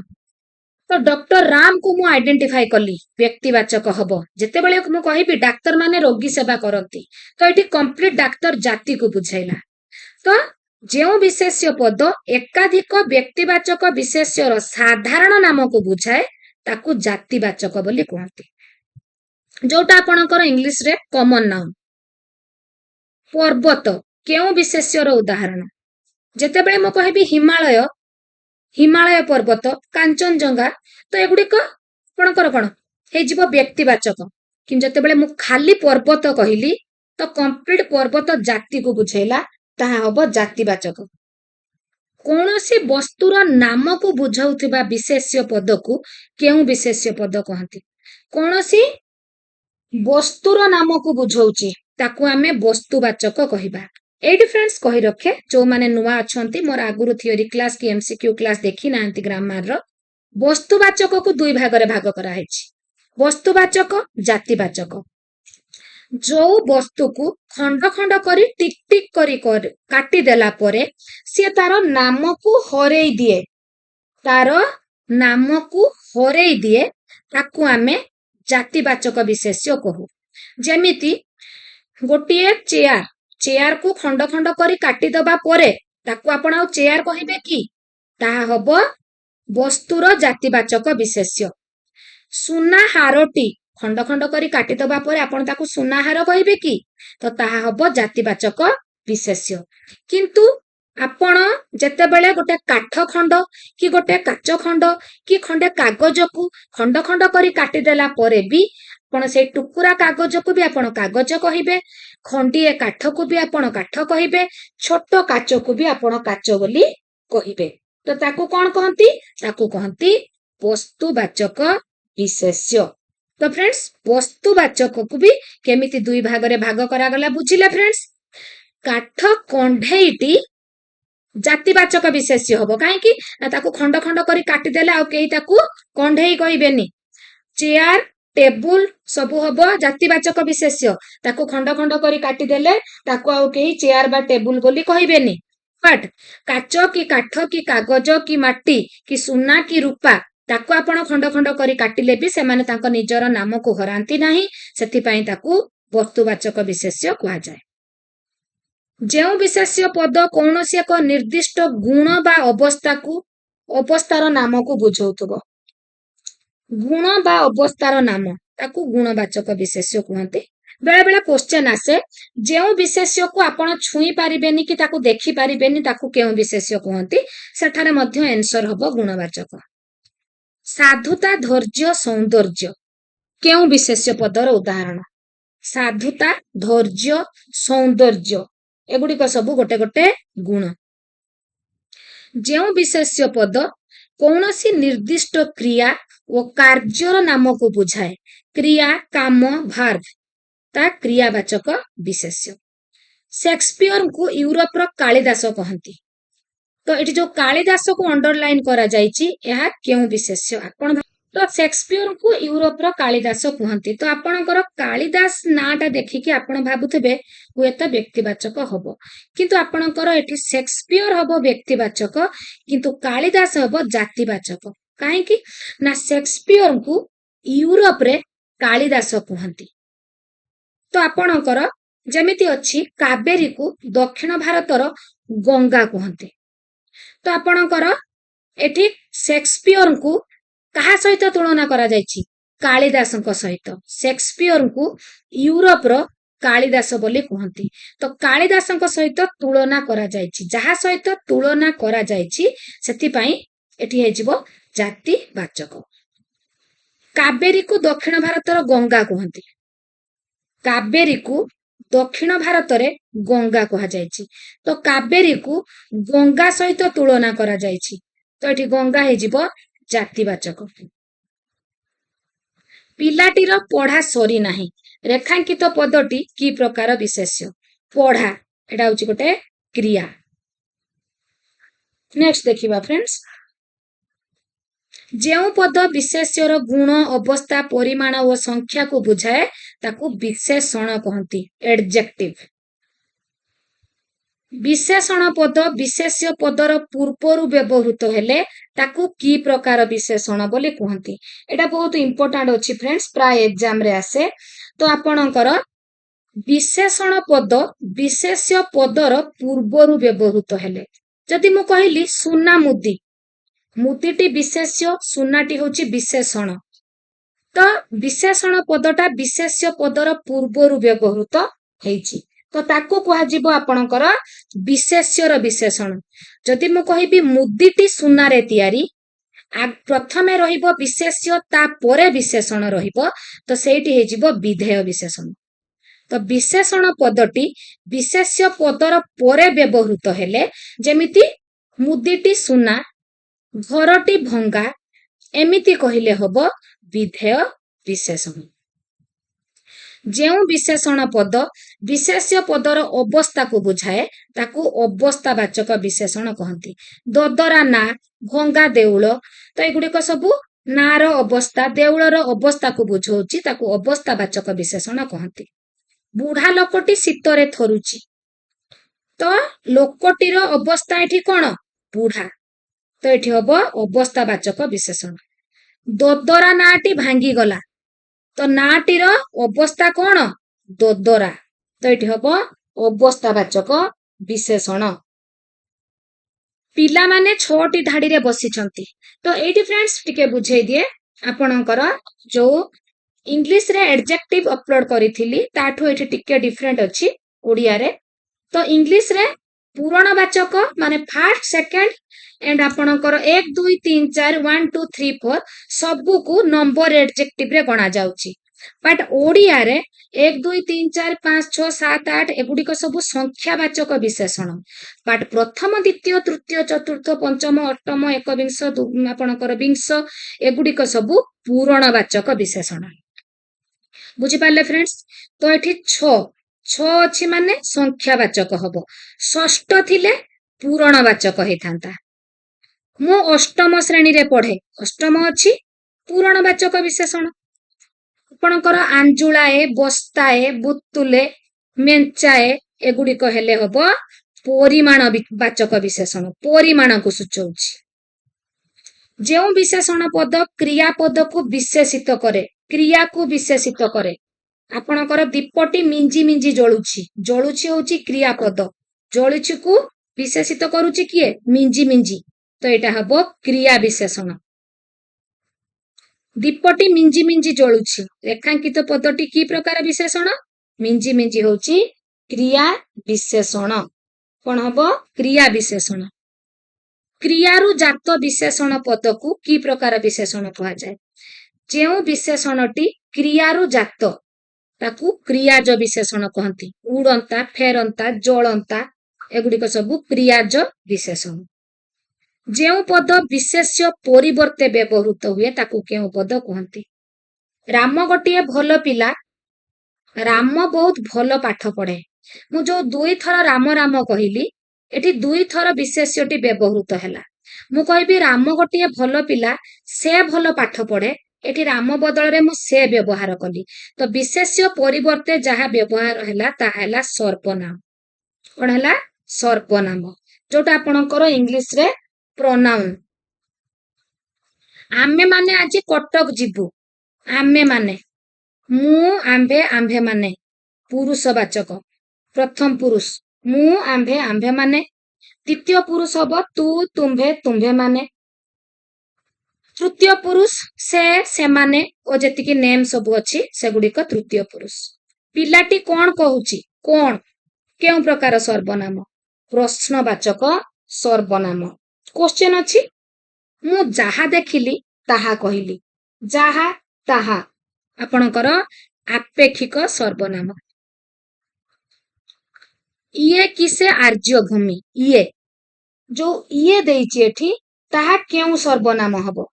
तो डॉक्टर राम को मु आइडेंटिफाई कली व्यक्तिवाचक हबो। जेतेबेले मु कहबी डाक्तर माने रोगी सेवा करती, तो एठी कंप्लीट डाक्तर जाति को बुझाइला। तो जो विशेष्य पद एकाधिक व्यक्तिवाचक विशेष्यर साधारण नाम को बुझाए ताकू जातिवाचक बोली कहते। जोटा आपणकर इंग्लिश रे कॉमन नाउन। पर्वत केउ विशेष्यर उदाहरण, जेतेबेले मु कहबी हिमालय, हिमालय पर्वत, कांचनजंगा, तो एगुड़िक आपणकर कौन हो व्यक्तिवाचक। कि जेतेबेले मु खाली पर्वत कहली तो कंप्लीट पर्वत जाति को बुझेला, ताहा हबो जातिवाचक। कौनसी वस्तुर नाम को बुझाउथिबा विशेष्य पद को केउ विशेष्य पद कहती। कौनसी वस्तुर नाम को बुझाउची ताकू आमे वस्तुवाचक कहिबा। एडी फ्रेंड्स कहि रखे जो माने नुआ अछंती, मोर आगुरु थियोरी क्लास की एमसीक्यू क्लास देखि नांती ग्रामर रो, वस्तुवाचक को दुई भाग रे भाग करा हैछि, वस्तुवाचक, जातिवाचक। जो वस्तु को खंड खंड करी टिक टिक करी काटी देला परे से तार नाम को हरेई दिए, तार नाम को हरेई दिए, ताकू आमे जातिवाचक विशेष्य कहू। जेमिति गोटिए चेयर, चेयर को खंड खंड करी काटी दबा परे ताकू आपण आ चेयर कहिबे कि, ताहा हबो वस्तुर जातिवाचक विशेष्य। सुना हारटी खंड खंड करी काटी दबा परे आपण ताकू सुनाहार कहिबे कि, तो ताहा हबो जातिवाचक विशेष्य। किंतु आपण जेतेबेले गोटे काठ खंड कि गोटे काच खंड कि खंडे कागज को खंड खंड करी काटी देला परे भी आपण से टुकुरा कागज को भी आपण कागज कहिबे, खंडीए काठ को भी आपण काठ कहिबे, छोट काच को भी आपण काच बोली कहिबे। तो ताकू कोन कहंती, ताकू कहंती वस्तुवाचक विशेष्य। तो फ्रेंड्स वस्तुवाचक को भी केमिति दुई भाग रे भाग करा गला बुझिले फ्रेंड्स। काठ कंढेईटी जातिवाचक विशेष्य हबो, काहे कि ताकू खंड खंड करी काटी देला आ केई ताकू कंढेई कहिबेनी। चेयर टेबुल सबु हबो जातिवाचक विशेष्य, ताकू खंड खंड करी काटी देले ताकू आ केई चेयर बा टेबुल बोली कहिबेनी। बट काच कि काठ कि कागज कि माटी कि सुना कि रूपा ताकू आपण खंड खंड करी काटिले भी से माने तांको निजर नाम को हरांती नाही, सेति पई ताकू वस्तुवाचक विशेष्य कहा जाय। जेउ विशेष्य पद कौनसी एक निर्दिष्ट गुण बा अवस्था को अवस्थार नाम को बुझाउथबो, गुण बा अवस्थार नाम ताकू गुणवाचक विशेष्य कहते। बेले बेले क्वेश्चन आसे जेउ विशेष्य को आपण छुई पारिबेनी कि ताकू देखि पारिबेनी ताकू केउ विशेष्य कहते, सेठारे मध्य आंसर हबो गुणवाचक। साधुता धैर्य सौंदर्य केउ विशेष्य पदर उदाहरण। साधुता धैर्य सौंदर्य एगुड़िक सब गोटे गोटे गुण। जेउ विशेष्य पद कौनसी निर्दिष्ट क्रिया और कार्यर नाम को बुझाए, क्रिया काम भार्ब ता क्रियावाचक विशेष्य। शेक्सपियर को यूरोप रो कालिदास कहती। तो एटी जो कालिदास को अंडरलाइन करा जायछि एहा केउ विशेष्य आपण। तो शेक्सपियर को यूरोप रो कालिदास कहती। तो आपणकर कालिदास नाटा देखिकी आपण भाबुथबे हुएत व्यक्तिवाचक हबो, किंतु आपणकर एठी शेक्सपियर हबो व्यक्तिवाचक किंतु कालिदास हबो जातिवाचक। काहे कि ना शेक्सपियर को यूरोप रे कालिदास कहती। तो आपणकर जेमिति अछि कावेरी को दक्षिण भारतर गंगा कहती। तो आपणकर एठी शेक्सपियर को कहा सहित तुलना करा जायछि, कालिदास सहित। शेक्सपियर को यूरोप रो कालिदास बोली कहती। तो कालिदास सहित तुलना करा जायछि, जहा सहित तुलना करा जायछि सेति पई एठी हे जिवो जातिवाचक। कावेरी को दक्षिण भारतर गंगा कहती। कावेरी को दक्षिण भारत रे गंगा कहा जायछि। तो कावेरी को गंगा सहित तुलना करा जायछि, तो एठी गंगा हे जिवो जातिवाचक। पिलाटीर पढ़ा सरी नाही रेखांकित पदटी की प्रकार विशेष्य। पढ़ा एटा होछि गोटे क्रिया। नेक्स्ट देखिबा फ्रेंड्स, जेउ पद विशेष्यर गुण अवस्था परिमाण और संख्या को बुझाए ताकू विशेषण कहती, एडजेक्टिव। विशेषण पद विशेष्य पदर पूर्वरु व्यवहृत हेले ताकू की प्रकार विशेषण बोली कहती। एटा बहुत इंपोर्टेंट अछि फ्रेंड्स, प्राय एग्जाम रे आसे। तो आपणकर विशेषण पद विशेष्य पदर पूर्वरु व्यवहृत हेले, जदि मु कहली सुना मुदी, मुदीटी विशेष्य, सुनाटी होची विशेषण, तो विशेषण पदटा विशेष्य पदर पूर्वरु व्यवहृत हेछि, तो ताकू कुहाजिबो आपणकर विशेष्यर विशेषण। जदि मु कहिबी मुदीटी सुनारे तियारी, प्रथमे रहिबो विशेष्य तापरे विशेषण रहिबो, तो सेठी हेजिबो विधेय विशेषण। तो विशेषण पदटी विशेष्य पदर परे व्यवहृत हेले, जेमिति मुदीटी सुना, घरटी भंगा, एमिति कहिले हबो विधेय विशेषण। जेउ विशेषण पद विशेष्य पदर अवस्था को बुझाए ताकू अवस्थावाचक विशेषण कहती। ददरा ना, भंगा देउल, तो एगुड़िक सबू नार अवस्था, देउलर अवस्था को बुझाउची, ताकू अवस्थावाचक विशेषण कहती। बुढ़ा लोकटी शीतरे थरुची, तो लोकटीर अवस्था एठी कोन? बुढ़ा, तो एठी हबो अवस्थावाचक विशेषण। ददरा नाटी भांगी गला, तो नाटीर अवस्था कोन? ददरा, तो एठी हबो अवस्थावाचक विशेषण। पिला माने 6टी धाड़ी रे बसिछंती, तो एठी फ्रेंड्स टिके बुझेई दिए आपणकर जो इंग्लिश रे एडजेक्टिव अपलोड करिथिली ताठो एठी टिके डिफरेंट अछि ओडिया रे। तो इंग्लिश रे पूरणवाचक माने फर्स्ट सेकंड एंड आपणकर 1 2 3 4 1 2 3 4 सबु को नंबर एडजेक्टिव रे गणा जाउची, बट ओडिया रे 1 2 3 4 5 6 7 8 एगुडिक सबु संख्यावाचक विशेषण, बट प्रथम द्वितीय तृतीय चतुर्थ पंचम अष्टम एकविंश आपणकर विंश एगुडिक सबु पूरणवाचक विशेषण। बुझी पाले फ्रेंड्स? तो एठी 6 अछि माने संख्यावाचक हबो, षष्ठ थिले पूरणवाचक हेथांता। मु अष्टम श्रेणी रे पढ़े, अष्टम अछि पूरणवाचक विशेषण। आपणकर आंजुलाए, बस्ताए, बुतुले, मेंचाए एगुडिक हेले हबो परिमाण वाचक विशेषण, परिमाण को सूचौछि। जेउ विशेषण पद क्रियापद को विशेषित करे, क्रिया को विशेषित करे, आपणकर दीपटी मिंजी मिंजी जळुछि, जळुछि होछि क्रियापद, जळुछि को विशेषित करूछि किए? मिंजी मिंजी, तो एटा हबो क्रिया विशेषण। दीपटी मिंजी मिंजी जळुछि, रेखांकित पदटी की प्रकार विशेषण? मिंजी मिंजी होछि क्रिया विशेषण। कोन हबो? क्रिया विशेषण। क्रियारु जात विशेषण पद को की प्रकार विशेषण कहा जाए? जेउ विशेषणटी क्रियारु जात ताकू क्रियाज विशेषण कहती। उड़ंता, फेरंता, जलंता एगुडिक सबु क्रियाज विशेषण। जेउ पद विशेष्य परिवर्ते व्यवहृत हुए ताकू केउ पद कहती। राम गोटिए भल पिला, राम बहुत भल पाठ पढ़े। मु जो 2 थर राम राम कहिली, एठी 2 थर विशेष्यटी व्यवहृत हैला। मु कहबी राम गोटिए भल पिला, से भल पाठ पढ़े, एठी राम बदल रे मु से व्यवहार कली, तो विशेष्य परिवर्ते जहा व्यवहार हैला ता हैला सर्वनाम। कोन हैला? सर्वनाम, जोटा आपणकर इंग्लिश रे प्रोनाउन। आमे माने आज कटक जिबु, आमे माने, मु आंबे आंबे माने पुरुषवाचक, प्रथम पुरुष मु आंबे आंबे माने, द्वितीय पुरुष हबो तू तुम्भे तुम्भे माने, तृतीय पुरुष से सेमाने ओ जेतिकी नेम सब अछि सेगुडिक तृतीय पुरुष। पिलाटी कोन कहूची? कोन केउ प्रकार सर्वनाम? प्रश्नवाचक सर्वनाम। क्वेश्चन अछि, मु जहा देखिली ताहा कहिली, जहा ताहा आपणकर आपेक्षिक सर्वनाम। इए किसे आर्य भूमि, इए जो इए देइछि एठी ताहा केउ सर्वनाम हबो?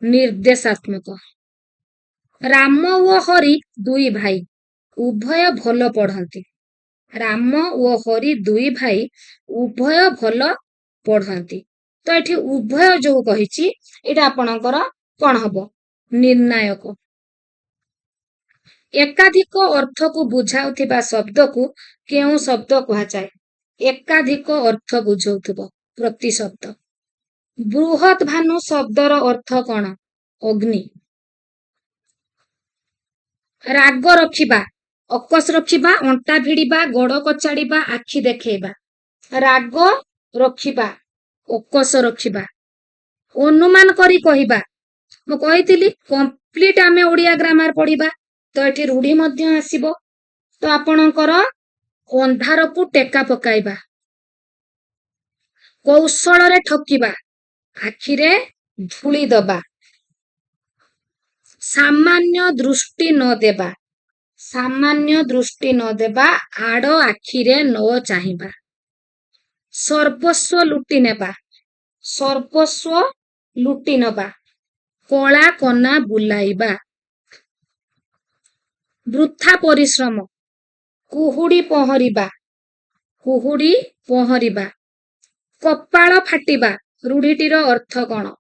निर्देशात्मक। राम ओ हरि 2 भाई, उभय भल पढ़ंती। राम ओ हरि 2 भाई उभय भल पढ़ंती, तो एठी उभय जो कहिछि एटा आपणकर कोन हबो? निर्णायक। एकाधिक अर्थ को बुझाउथिबा शब्द को केउ शब्द कहा जाए? ଏକାଧିକ ଅର୍ଥ ବୁଝଉଥିବ ପ୍ରତିଶବ୍ଦ। ବୃହତ୍ ଭାନୁ ଶବ୍ଦର ଅର୍ଥ କଣ? ଅଗ୍ନି। ରାଗ ରଖିବା, ଅକସ ରଖିବା, ଅଣ୍ଟା ଭିଡିବା, ଗୋଡ କଚାଡିବା, ଆଖି ଦେଖେଇବା। ରାଗ ରଖିବା, ଅକସ ରଖିବା, ଅନୁମାନ କରି କହିବା। ମୁଁ କହିଥିଲି କମ୍ପ୍ଲିଟ ଆମେ ଓଡିଆ ଗ୍ରାମାର ପଢିବା, ତ ଏଠି ରୂଢି ମଧ୍ୟ ଆସିବ। ତ ଆପଣଙ୍କର ଅନ୍ଧାରକୁ ଟେକା ପକାଇବା, କୌଶଳରେ ଠକିବା, ଆଖିରେ ଧୂଳି ଦବା, ସାମାନ୍ୟ ଦୃଷ୍ଟି ନ ଦେବା, ସାମାନ୍ୟ ଦୃଷ୍ଟି ନ ଦେବା, ଆଡ ଆଖିରେ ନ ଚାହିଁବା, ସର୍ବସ୍ୱ ଲୁଟି ନେବା, ସର୍ବସ୍ୱ ଲୁଟି ନେବା, କଳା କନା ବୁଲାଇବା, ବୃଥା ପରିଶ୍ରମ, କୁହୁଡି ପହଁରିବା, କୁହୁଡି ପହଁରିବା, କପାଳ ଫାଟିବା। ରୂଢିଟିର ଅର୍ଥ କଣ?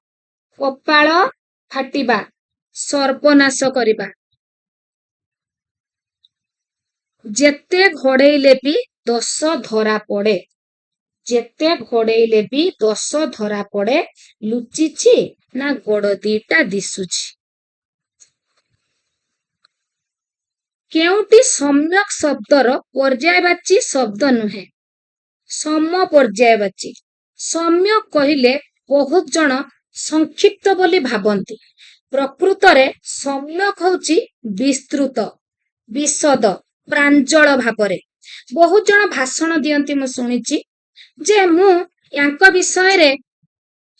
କପାଳ ଫାଟିବା, ସର୍ବନାଶ କରିବା। ଯେତେ ଘୋଡେଇଲେ ବି ଦୋଷ ଧରା ପଡେ, ଯେତେ ଘୋଡେଇଲେ ବି ଦୋଷ ଧରା ପଡେ, ଲୁଚିଛି ନା ଗୋଡ ଦିଟା ଦିଶୁଛି। କେଉଁଟି ସମ୍ୟକ୍ ଶବ୍ଦର ପର୍ଯ୍ୟାୟବାଚୀ ଶବ୍ଦ ନୁହେଁ? ସମ ପର୍ଯ୍ୟାୟବାଚୀ। ସମ୍ୟକ୍ କହିଲେ ବହୁତ ଜଣ ସଂକ୍ଷିପ୍ତ ବୋଲି ଭାବନ୍ତି। ପ୍ରକୃତରେ ସମ୍ୟକ୍ ହଉଛି ବିସ୍ତୃତ, ବିଶଦ, ପ୍ରାଞ୍ଜଳ ଭାବରେ। ବହୁତ ଜଣ ଭାଷଣ ଦିଅନ୍ତି, ମୁଁ ଶୁଣିଛି ଯେ ମୁଁ ୟାଙ୍କ ବିଷୟରେ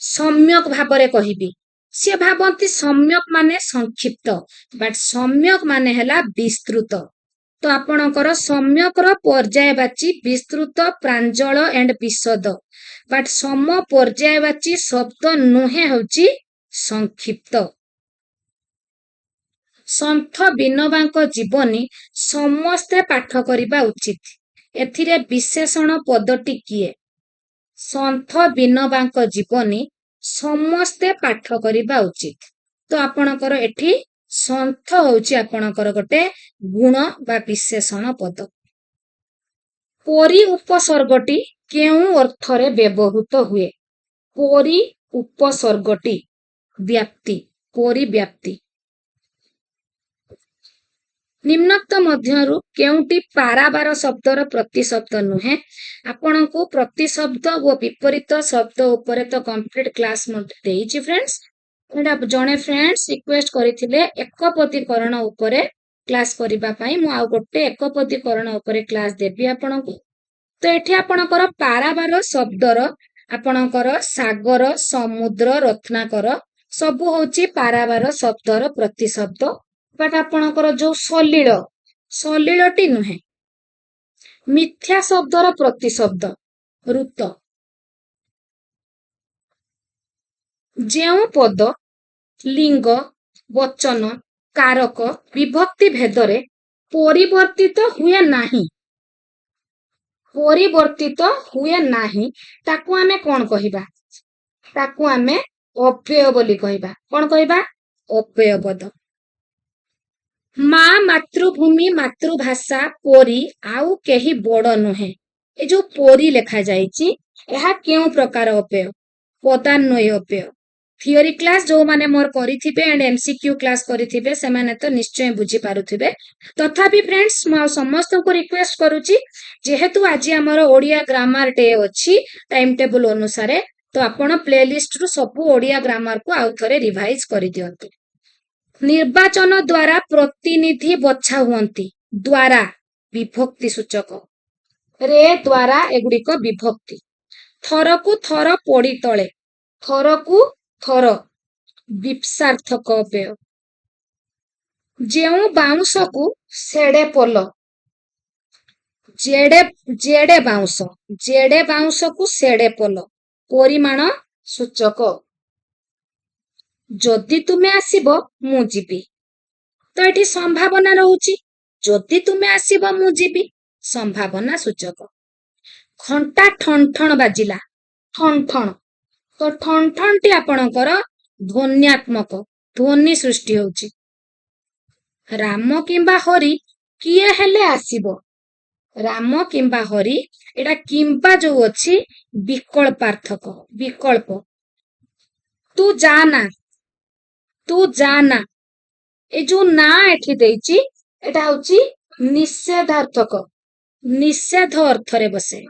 ସମ୍ୟକ୍ ଭାବରେ କହିବି। ସେ ଭାବନ୍ତି ସମ୍ୟକ୍ ମାନେ ସଂକ୍ଷିପ୍ତ, ବଟ୍ ସମ୍ୟକ୍ ମାନେ ହେଲା ବିସ୍ତୃତ। ତ ଆପଣଙ୍କର ସମ୍ୟକର ପର୍ଯ୍ୟାୟବାଚୀ ବିସ୍ତୃତ, ପ୍ରାଞ୍ଜଳ ଏଣ୍ଡ ବିଶଦ, ବଟ୍ ସମ ପର୍ଯ୍ୟାୟବାଚୀ ଶବ୍ଦ ନୁହେଁ ହଉଛି ସଂକ୍ଷିପ୍ତ। ସନ୍ଥ ବିନୋବାଙ୍କ ଜୀବନୀ ସମସ୍ତେ ପାଠ କରିବା ଉଚିତ। ଏଥିରେ ବିଶେଷଣ ପଦଟି କିଏ? ସନ୍ଥ ବିନୋବାଙ୍କ ଜୀବନୀ ସମସ୍ତେ ପାଠ କରିବା ଉଚିତ। ତ ଆପଣଙ୍କର ଏଠି ସନ୍ଥ ହଉଛି ଆପଣଙ୍କର ଗୋଟେ ଗୁଣ ବା ବିଶେଷଣ ପଦ। ପରି ଉପସର୍ଗଟି କେଉଁ ଅର୍ଥରେ ବ୍ୟବହୃତ ହୁଏ? ପରି ଉପସର୍ଗଟି ବ୍ୟାପ୍ତି, ପରିବ୍ୟାପ୍ତି। ନିମ୍ନୋକ୍ତ ମଧ୍ୟରୁ କେଉଁଟି ପାରାବାର ଶବ୍ଦର ପ୍ରତିଶବ୍ଦ ନୁହେଁ? ଆପଣଙ୍କୁ ପ୍ରତିଶବ୍ଦ ଓ ବିପରୀତ ଶବ୍ଦ ଉପରେ ତ କମ୍ପ୍ଲିଟ କ୍ଲାସ ମୁଁ ଦେଇଛି ଫ୍ରେଣ୍ଡସ୍। ଏଇଟା ଜଣେ ଫ୍ରେଣ୍ଡସ୍ ରିକ୍ୱେଷ୍ଟ କରିଥିଲେ ଏକପଦୀକରଣ ଉପରେ କ୍ଲାସ କରିବା ପାଇଁ। ମୁଁ ଆଉ ଗୋଟେ ଏକପଦୀକରଣ ଉପରେ କ୍ଲାସ ଦେବି ଆପଣଙ୍କୁ। ତ ଏଠି ଆପଣଙ୍କର ପାରାବାର ଶବ୍ଦର ଆପଣଙ୍କର ସାଗର, ସମୁଦ୍ର, ରତ୍ନାକର ସବୁ ହଉଛି ପାରାବାର ଶବ୍ଦର ପ୍ରତିଶବ୍ଦ। ବଟ୍ ଆପଣଙ୍କର ଯୋଉ ସଲିଳ, ସଲିଳଟି ନୁହେଁ। ମିଥ୍ୟା ଶବ୍ଦର ପ୍ରତିଶବ୍ଦ ଋତ। ଯେଉଁ ପଦ ଲିଙ୍ଗ, ବଚନ, କାରକ, ବିଭକ୍ତି ଭେଦରେ ପରିବର୍ତ୍ତିତ ହୁଏ ନାହିଁ, ପରିବର୍ତ୍ତିତ ହୁଏ ନାହିଁ, ତାକୁ ଆମେ କଣ କହିବା? ତାକୁ ଆମେ ଅବ୍ୟୟ ବୋଲି କହିବା। କଣ କହିବା? ଅବ୍ୟୟ ପଦ। ମା, ମାତୃଭୂମି, ମାତୃଭାଷା ପରି ଆଉ କେହି ବଡ ନୁହେଁ। ଏ ଯୋଉ ପରି ଲେଖା ଯାଇଛି, ଏହା କେଉଁ ପ୍ରକାର ଅବ୍ୟୟ? ପଦାନ୍ୱୟ ଅବ୍ୟୟ। ଥିଓରି କ୍ଲାସ ଯୋଉମାନେ ମୋର କରିଥିବେ ଏଣ୍ଡ MCQ କ୍ଲାସ କରିଥିବେ ସେମାନେ ତ ନିଶ୍ଚୟ ବୁଝିପାରୁଥିବେ। ତଥାପି ଫ୍ରେଣ୍ଡସ୍ ମୁଁ ଆଉ ସମସ୍ତଙ୍କୁ ରିକ୍ୱେଷ୍ଟ କରୁଛି, ଯେହେତୁ ଆଜି ଆମର ଓଡିଆ ଗ୍ରାମାର ଡେ ଅଛି ଟାଇମ ଟେବୁଲ ଅନୁସାରେ, ତ ଆପଣ ପ୍ଲେଲିଷ୍ଟରୁ ସବୁ ଓଡିଆ ଗ୍ରାମାରକୁ ଆଉ ଥରେ ରିଭାଇଜ କରିଦିଅନ୍ତୁ। ନିର୍ବାଚନ ଦ୍ୱାରା ପ୍ରତିନିଧି ବଛା ହୁଅନ୍ତି। ଦ୍ୱାରା ବିଭକ୍ତି ସୂଚକ, ରେ ଦ୍ୱାରା ଏଗୁଡିକ ବିଭକ୍ତି। ଥରକୁ ଥର ପଡି ତଳେ, ଥରକୁ ଥର ବିପ୍ସାର୍ଥକ ଅବ୍ୟୟ। ଯେଉଁ ବାଉଁଶକୁ ସେଡେ ପୋଲ, ଯେଡେ ବାଉଁଶ, ଯେଡେ ବାଉଁଶକୁ ସେଡେ ପୋଲ ପରିମାଣ ସୂଚକ। ଯଦି ତୁମେ ଆସିବ ମୁଁ ଯିବି, ତ ଏଠି ସମ୍ଭାବନା ରହୁଛି। ଯଦି ତୁମେ ଆସିବ ମୁଁ ଯିବି, ସମ୍ଭାବନା ସୂଚକ। ଘଣ୍ଟା ଠନ୍ ଠନ୍ ବାଜିଲା, ଠନ୍ ଠନ୍, ତ ଠନ୍ ଠନ୍ଟି ଆପଣଙ୍କର ଧ୍ୱନ୍ୟାତ୍ମକ, ଧ୍ୱନି ସୃଷ୍ଟି ହଉଛି। ରାମ କିମ୍ବା ହରି କିଏ ହେଲେ ଆସିବ, ରାମ କିମ୍ବା ହରି, ଏଟା କିମ୍ବା ଯୋଉ ଅଛି ବିକଳ୍ପାର୍ଥକ, ବିକଳ୍ପ। ତୁ ଯା ନା, ତୁ ଯା ନା, ଏ ଯୋଉ ନା ଏଠି ଦେଇଛି ଏଟା ହଉଛି ନିଷେଧାର୍ଥକ, ନିଷେଧ ଅର୍ଥରେ ବସେ।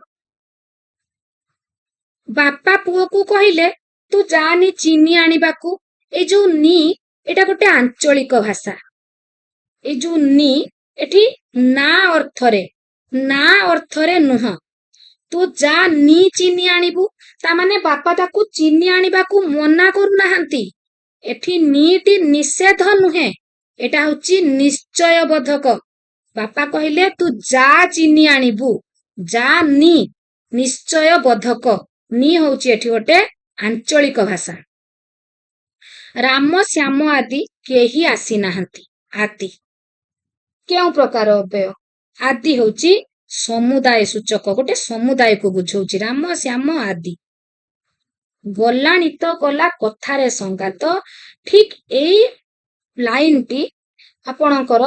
ବାପା ପୁଅକୁ କହିଲେ ତୁ ଯାନି ଚିନି ଆଣିବାକୁ, ଏଇ ଯୋଉ ନି ଏଟା ଗୋଟେ ଆଞ୍ଚଳିକ ଭାଷା। ଏଇ ଯୋଉ ନି ଏଠି ନା ଅର୍ଥରେ, ନା ଅର୍ଥରେ ନୁହଁ। ତୁ ଯା ନି ଚିନି ଆଣିବୁ, ତାମାନେ ବାପା ତାକୁ ଚିନି ଆଣିବାକୁ ମନା କରୁନାହାନ୍ତି। ଏଠି ନିଟି ନିଷେଧ ନୁହେଁ, ଏଟା ହଉଛି ନିଶ୍ଚୟ ବୋଧକ। ବାପା କହିଲେ ତୁ ଯା ଚିନି ଆଣିବୁ, ଯା ନି ନିଶ୍ଚୟ ବୋଧକ। ନି ହଉଛି ଏଠି ଗୋଟେ ଆଞ୍ଚଳିକ ଭାଷା। ରାମ ଶ୍ୟାମ ଆଦି କେହି ଆସିନାହାନ୍ତି। ଆଦି କେଉଁ ପ୍ରକାର ଅବ୍ୟୟ? ଆଦି ହଉଛି ସମୁଦାୟ ସୂଚକ, ଗୋଟେ ସମୁଦାୟକୁ ବୁଝଉଛି। ରାମ ଶ୍ୟାମ ଆଦି। ଗଲାଣି ତ ଗଲା କଥାରେ ସଂଗାତ, ଠିକ ଏଇ ଲାଇନଟି ଆପଣଙ୍କର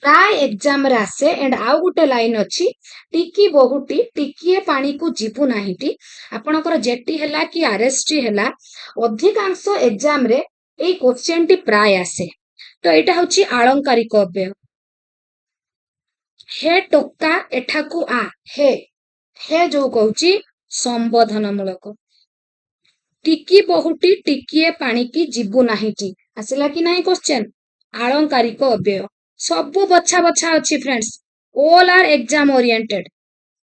ପ୍ରାୟ ଏକ୍ଜାମ ରେ ଆସେ। ଏଣ୍ଡ ଆଉ ଗୋଟେ ଲାଇନ ଅଛି, ଟିକି ବହୁଟି ଟିକିଏ ପାଣିକୁ ଯିବୁ ନାହିଁଟି। ଆପଣଙ୍କର ଜେଟି ହେଲା କି ଆରଏସଟି ହେଲା, ଅଧିକାଂଶ ଏକ୍ଜାମ ରେ ଏଇ କୋଶ୍ଚେନ ଟି ପ୍ରାୟ ଆସେ। ତ ଏଇଟା ହଉଛି ଆଳଙ୍କାରିକ ଅବ୍ୟୟ। ହେ ଟୋକା ଏଠାକୁ ଆ, ହେ, ହେ ଯୋଉ କହୁଛି ସମ୍ବୋଧନ ମୂଳକ। ଟିକି ବହୁଟି ଟିକିଏ ପାଣିକି ଯିବୁ ନାହିଁଟି, ଆସିଲା କି ନାହିଁ କୋଶ୍ଚେନ? ଆଳଙ୍କାରିକ ଅବ୍ୟୟ। ସବୁ ବଛା ବଛା ଅଛି friends, all are exam oriented.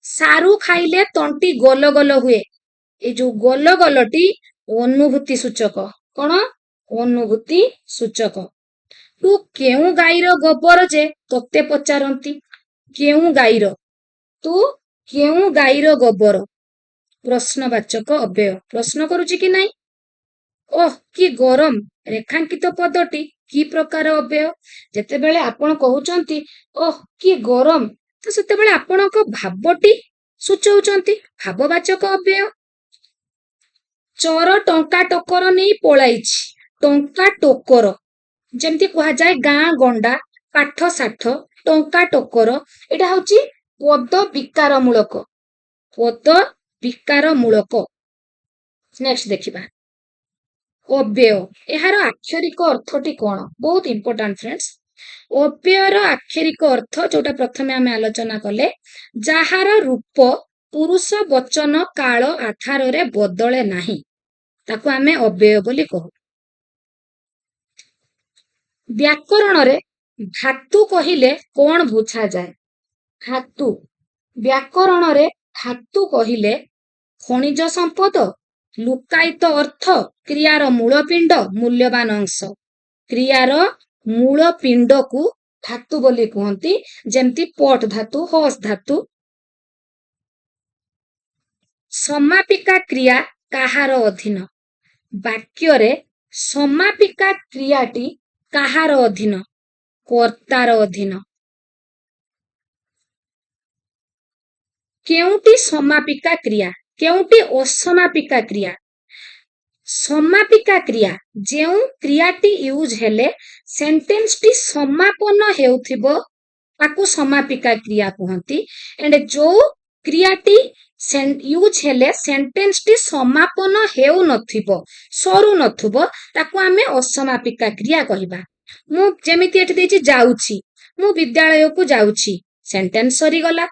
ସାରୁ ଖାଇଲେ ତଣ୍ଟି ଗଲ ଗଲ ହୁଏ, ଏ ଯୋଉ ଗଲ ଗଲଟି ଅନୁଭୂତି ସୂଚକ। କଣ? ଅନୁଭୂତି ସୂଚକ। ତୁ କେଉଁ ଗାଈର ଗୋବର ଯେ ତୋତେ ପଚାରନ୍ତି, କେଉଁ ଗାଈର, ତୁ କେଉଁ ଗାଈର ଗୋବର, ପ୍ରଶ୍ନବାଚକ ଅବ୍ୟୟ। ପ୍ରଶ୍ନ କରୁଛି କି ନାଇଁ? ଓହ କି ଗରମ, ରେଖାଙ୍କିତ ପଦଟି କି ପ୍ରକାର ଅବ୍ୟୟ? ଯେତେବେଳେ ଆପଣ କହୁଛନ୍ତି ଓହ କି ଗରମ, ତ ସେତେବେଳେ ଆପଣଙ୍କ ଭାବଟି ସୂଚଉଛନ୍ତି, ଭାବବାଚକ ଅବ୍ୟୟ। ଚୋର ଟଙ୍କା ଟୋକର ନେଇ ପଳାଇଛି, ଟଙ୍କା ଟୋକର। ଯେମିତି କୁହାଯାଏ ଗାଁ ଗଣ୍ଡା, କାଠ ଷାଠ, ଟଙ୍କା ଟୋକର, ଏଇଟା ହଉଛି ପଦ ବିକାର ମୂଳକ, ପଦ ବିକାର ମୂଳକ। ନେକ୍ସଟ ଦେଖିବା ଅବ୍ୟୟ। ଏହାର ଆକ୍ଷରିକ ଅର୍ଥଟି କଣ? ବହୁତ ଇମ୍ପୋର୍ଟାଣ୍ଟ ଫ୍ରେଣ୍ଡସ୍। ଅବ୍ୟୟର ଆକ୍ଷରିକ ଅର୍ଥ ଯୋଉଟା ପ୍ରଥମେ ଆମେ ଆଲୋଚନା କଲେ, ଯାହାର ରୂପ ପୁରୁଷ ବଚନ କାଳ ଆଧାରରେ ବଦଳେ ନାହିଁ, ତାକୁ ଆମେ ଅବ୍ୟୟ ବୋଲି କହୁ। ବ୍ୟାକରଣରେ ଧାତୁ କହିଲେ କଣ ବୁଝାଯାଏ? ଧାତୁ, ବ୍ୟାକରଣରେ ଧାତୁ କହିଲେ ଖଣିଜ ସମ୍ପଦ, ଲୁକାୟିତ ଅର୍ଥ, କ୍ରିୟାର ମୂଳ ପିଣ୍ଡ, ମୂଲ୍ୟବାନ ଅଂଶ। କ୍ରିୟାର ମୂଳ ପିଣ୍ଡକୁ ଧାତୁ ବୋଲି କୁହନ୍ତି, ଯେମିତି ପଟ ଧାତୁ, ହସ୍ ଧାତୁ। ସମାପିକା କ୍ରିୟା କାହାର ଅଧୀନ? ବାକ୍ୟରେ ସମାପିକା କ୍ରିୟାଟି କାହାର ଅଧୀନ? କର୍ତ୍ତାର ଅଧୀନ। କେଉଁଟି ସମାପିକା କ୍ରିୟା, କେଉଁଟି ଅସମାପିକା କ୍ରିୟା? ସମାପିକା କ୍ରିୟା ଯେଉଁ କ୍ରିୟାଟି ୟୁଜ ହେଲେ ସେଣ୍ଟେନ୍ସଟି ସମାପନ ହେଉଥିବ ତାକୁ ସମାପିକା କ୍ରିୟା କୁହନ୍ତି। ଏଣ୍ଡ ଯୋଉ କ୍ରିୟାଟି ୟୁଜ ହେଲେ ସେଣ୍ଟେନ୍ସଟି ସମାପନ ହେଉନଥିବ, ସରୁ ନଥିବ, ତାକୁ ଆମେ ଅସମାପିକା କ୍ରିୟା କହିବା। ମୁଁ ଯେମିତି ଏଠି ଦେଇଛି ଯାଉଛି, ମୁଁ ବିଦ୍ୟାଳୟକୁ ଯାଉଛି, ସେଣ୍ଟେନ୍ସ ସରିଗଲା।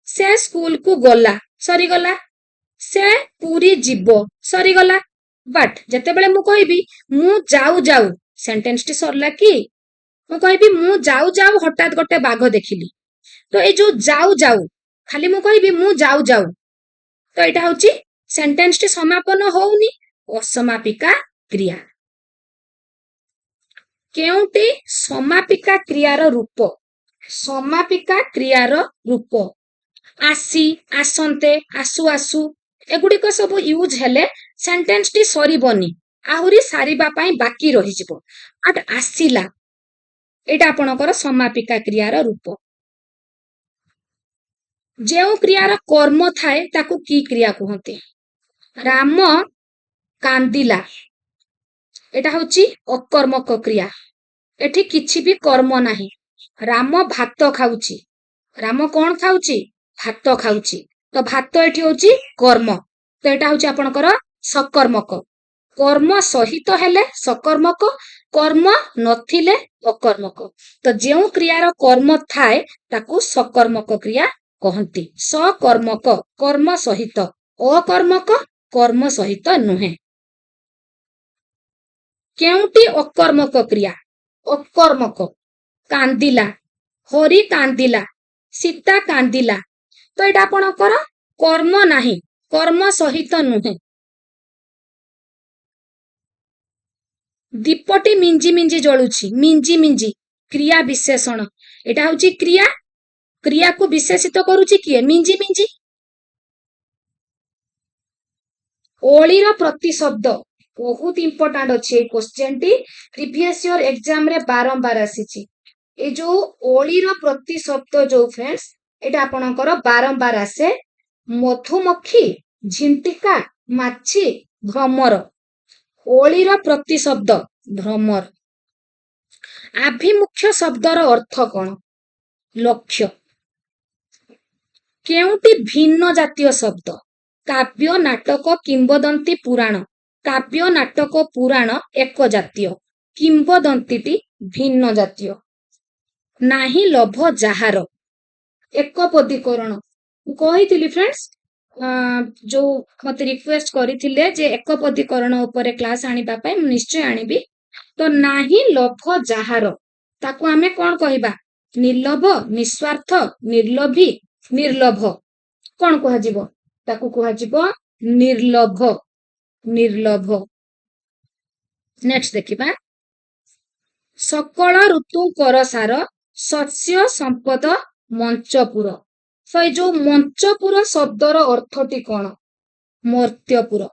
ସେ ସ୍କୁଲକୁ ଗଲା, ସରିଗଲା। ସେ ପୁରୀ ଯିବ, ସରିଗଲା। ବଟ୍ ଯେତେବେଳେ ମୁଁ କହିବି ମୁଁ ଯାଉ ଯାଉ, ସେଣ୍ଟେନ୍ସଟି ସରିଲା କି? ମୁଁ କହିବି ମୁଁ ଯାଉ ଯାଉ ହଠାତ୍ ଗୋଟେ ବାଘ ଦେଖିଲି, ତ ଏଇ ଯୋଉ ଯାଉ ଯାଉ, ଖାଲି ମୁଁ କହିବି ମୁଁ ଯାଉ ଯାଉ, ତ ଏଇଟା ହଉଛି ସେଣ୍ଟେନ୍ସଟି ସମାପନ ହଉନି, ଅସମାପିକା କ୍ରିୟା। କେଉଁଟି ସମାପିକା କ୍ରିୟାର ରୂପ? ସମାପିକା କ୍ରିୟାର ରୂପ ଆସି, ଆସନ୍ତେ, ଆସୁ ଆସୁ, ଏଗୁଡିକ ସବୁ ୟୁଜ ହେଲେ ସେଣ୍ଟେନ୍ସଟି ସରିବନି, ଆହୁରି ସାରିବା ପାଇଁ ବାକି ରହିଯିବ। ବଟ୍ ଆସିଲା, ଏଇଟା ଆପଣଙ୍କର ସମାପିକା କ୍ରିୟାର ରୂପ। ଯେଉଁ କ୍ରିୟାର କର୍ମ ଥାଏ ତାକୁ କି କ୍ରିୟା କୁହନ୍ତି? ରାମ କାନ୍ଦିଲା, ଏଟା ହଉଛି ଅକର୍ମକ କ୍ରିୟା, ଏଠି କିଛି ବି କର୍ମ ନାହିଁ। ରାମ ଭାତ ଖାଉଛି, ରାମ କଣ ଖାଉଛି? ଭାତ ଖାଉଛି। ତ ଭାତ ଏଠି ହଉଛି କର୍ମ। ତ ଏଟା ହଉଛି ଆପଣଙ୍କର सकर्मक। कर्म सहित हेले सकर्मक, कर्म नथिले अकर्मक। तो जो क्रियार कर्म थाए ताकू सकर्मक क्रिया कहती। सकर्मक कर्म सहित, अकर्मक कर्म सहित नुहे। केउटी अकर्मक क्रिया? अकर्मक। कांदिला, हरि कांदिला, सीता कांदिला। तो एटा आपणकर कर्म नाही, कर्म सहित नुहे। दीपटी मिंजी मिंजी जळुछि, मिंजी मिंजी क्रिया विशेषण। एटा होछि क्रिया, क्रिया को विशेषित करूछि किए? मिंजी मिंजी। ओळीर प्रतिशब्द बहुत इंपोर्टेंट अछि। Question T previous year exam रे बारंबार आसीछि। ए जो ओळीर प्रतिशब्द जो फ्रेंड्स एटा आपणकर बारंबार आसे। मधुमक्खी, झिंटिका, माछी, भ्रमर। ओळीर प्रतिशब्द भ्रमर। आभिमुख्य शब्दर अर्थ कौन? लक्ष्य। केउटी भिन्न जातीय शब्द? काव्य, नाटक, किंबदंती, पुराण। काव्य, नाटक, पुराण एक जातीय, किंबदंती भिन्न जातीय। नाही लोभ जाहार, एक पदीकरण। कही फ्रेंड्स जो मत रिक्वेस्ट करथिले जे एक पदीकरण उपरे क्लास आनिबा पय निश्चय आनिबी। तो नाही लोभ जाहार ताकू आमे कोन कहिबा? निर्लोभ, निस्वार्थ, निर्लोभी, निर्लोभ। कोन कहा जिवो? ताकू कहा जिवो निर्लोभ, निर्लोभ। नेक्स्ट देखिबा। सकल ऋतु करसार, शस्य संपद मंचपुर। तो ये जो मंचपुर शब्दर अर्थटी कौन? मर्त्यपुर।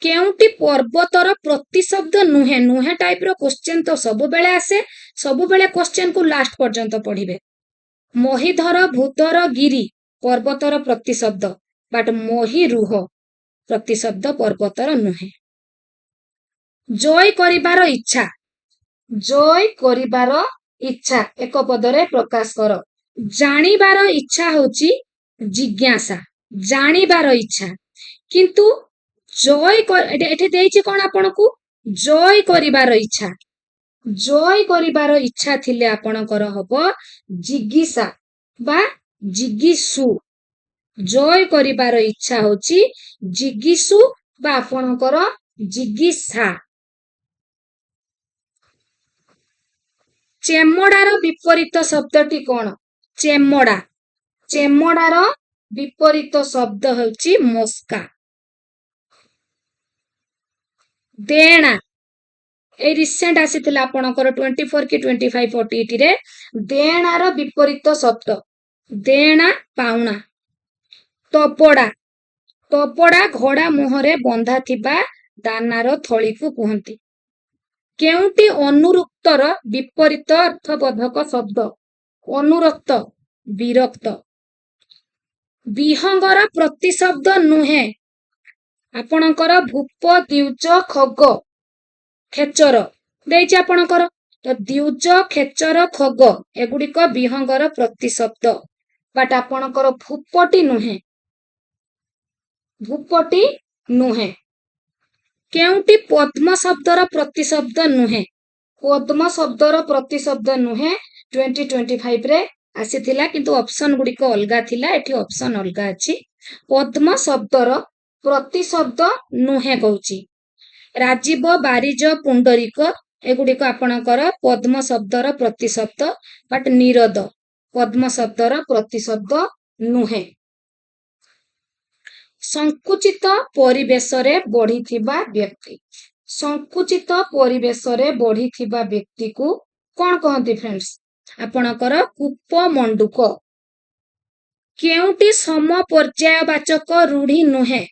केउटी पर्वतर प्रतिशब्द नुहे? नुहे टाइप रो क्वेश्चन तो सब बेले आसे, सब बेले क्वेश्चन को लास्ट पर्यंत पढ़िबे। मोहिधर, भूधर, गिरी पर्वतर प्रतिशब्द, बट मोहिरुह प्रतिशब्द पर्वतर नुहे। जय करिबार इच्छा, जय करिबार इच्छा एक पदरे प्रकाश कर। जानिबार इच्छा होची जिज्ञासा, जानिबार इच्छा। किंतु जय एठे देइछि कोन आपनकू? जय करिबार इच्छा। जय करिबार इच्छा थिले आपनकर हबो जिज्ञासा बा जिज्ञासु। जय करिबार इच्छा होची जिज्ञासु बा आपनकर जिज्ञासा। चेमड़ार विपरीत शब्दटी कौन? चेमड़ा। चेमड़ार विपरीत शब्द होची मस्का। देना ए रिसेंट आसीथिला आपनकर 24 की 25 ओटीटी रे। देनार विपरीत शब्द देना पाउना। तपड़ा, तपड़ा घोड़ा मुहरे बंधा थिबा दानार थली को कहंती। केउटी अनुरुक्तर विपरीत अर्थबोधक शब्द? अनुरक्त, विरक्त। विहंगर प्रतिशब्द नुहे आपणकर भूप, द्विज, खग, खेचर देइछि आपणकर। तो द्विज, खेचर, खग एगुड़िक विहंगर प्रतिशब्द, बट आपणकर भूपटी नुहे, भूपटी नुहे। केउटी पद्म शब्दर प्रतिशब्द नुहे? पद्म शब्दर प्रतिशब्द नुहे। 2025 रे आसीथिला किंतु ऑप्शन गुड़िक अलगा थिला, एठी ऑप्शन अलगा अछि। पद्म शब्दर प्रतिशब्द नुहे कहूची। राजीव, बारिज, पुंडरीक एगुड़िक आपणकर पद्म शब्दर प्रतिशब्द, बट निरद पद्म शब्दर प्रतिशब्द नुहे। संकुचित परिवेश रे बढ़िथिबा व्यक्ति, संकुचित परिवेश रे बढ़िथिबा व्यक्ति को कोन कहंती फ्रेंड्स? आपणकर कूप मंडूक। केउटी सम पर्यायवाचक रूढ़ी नुहे?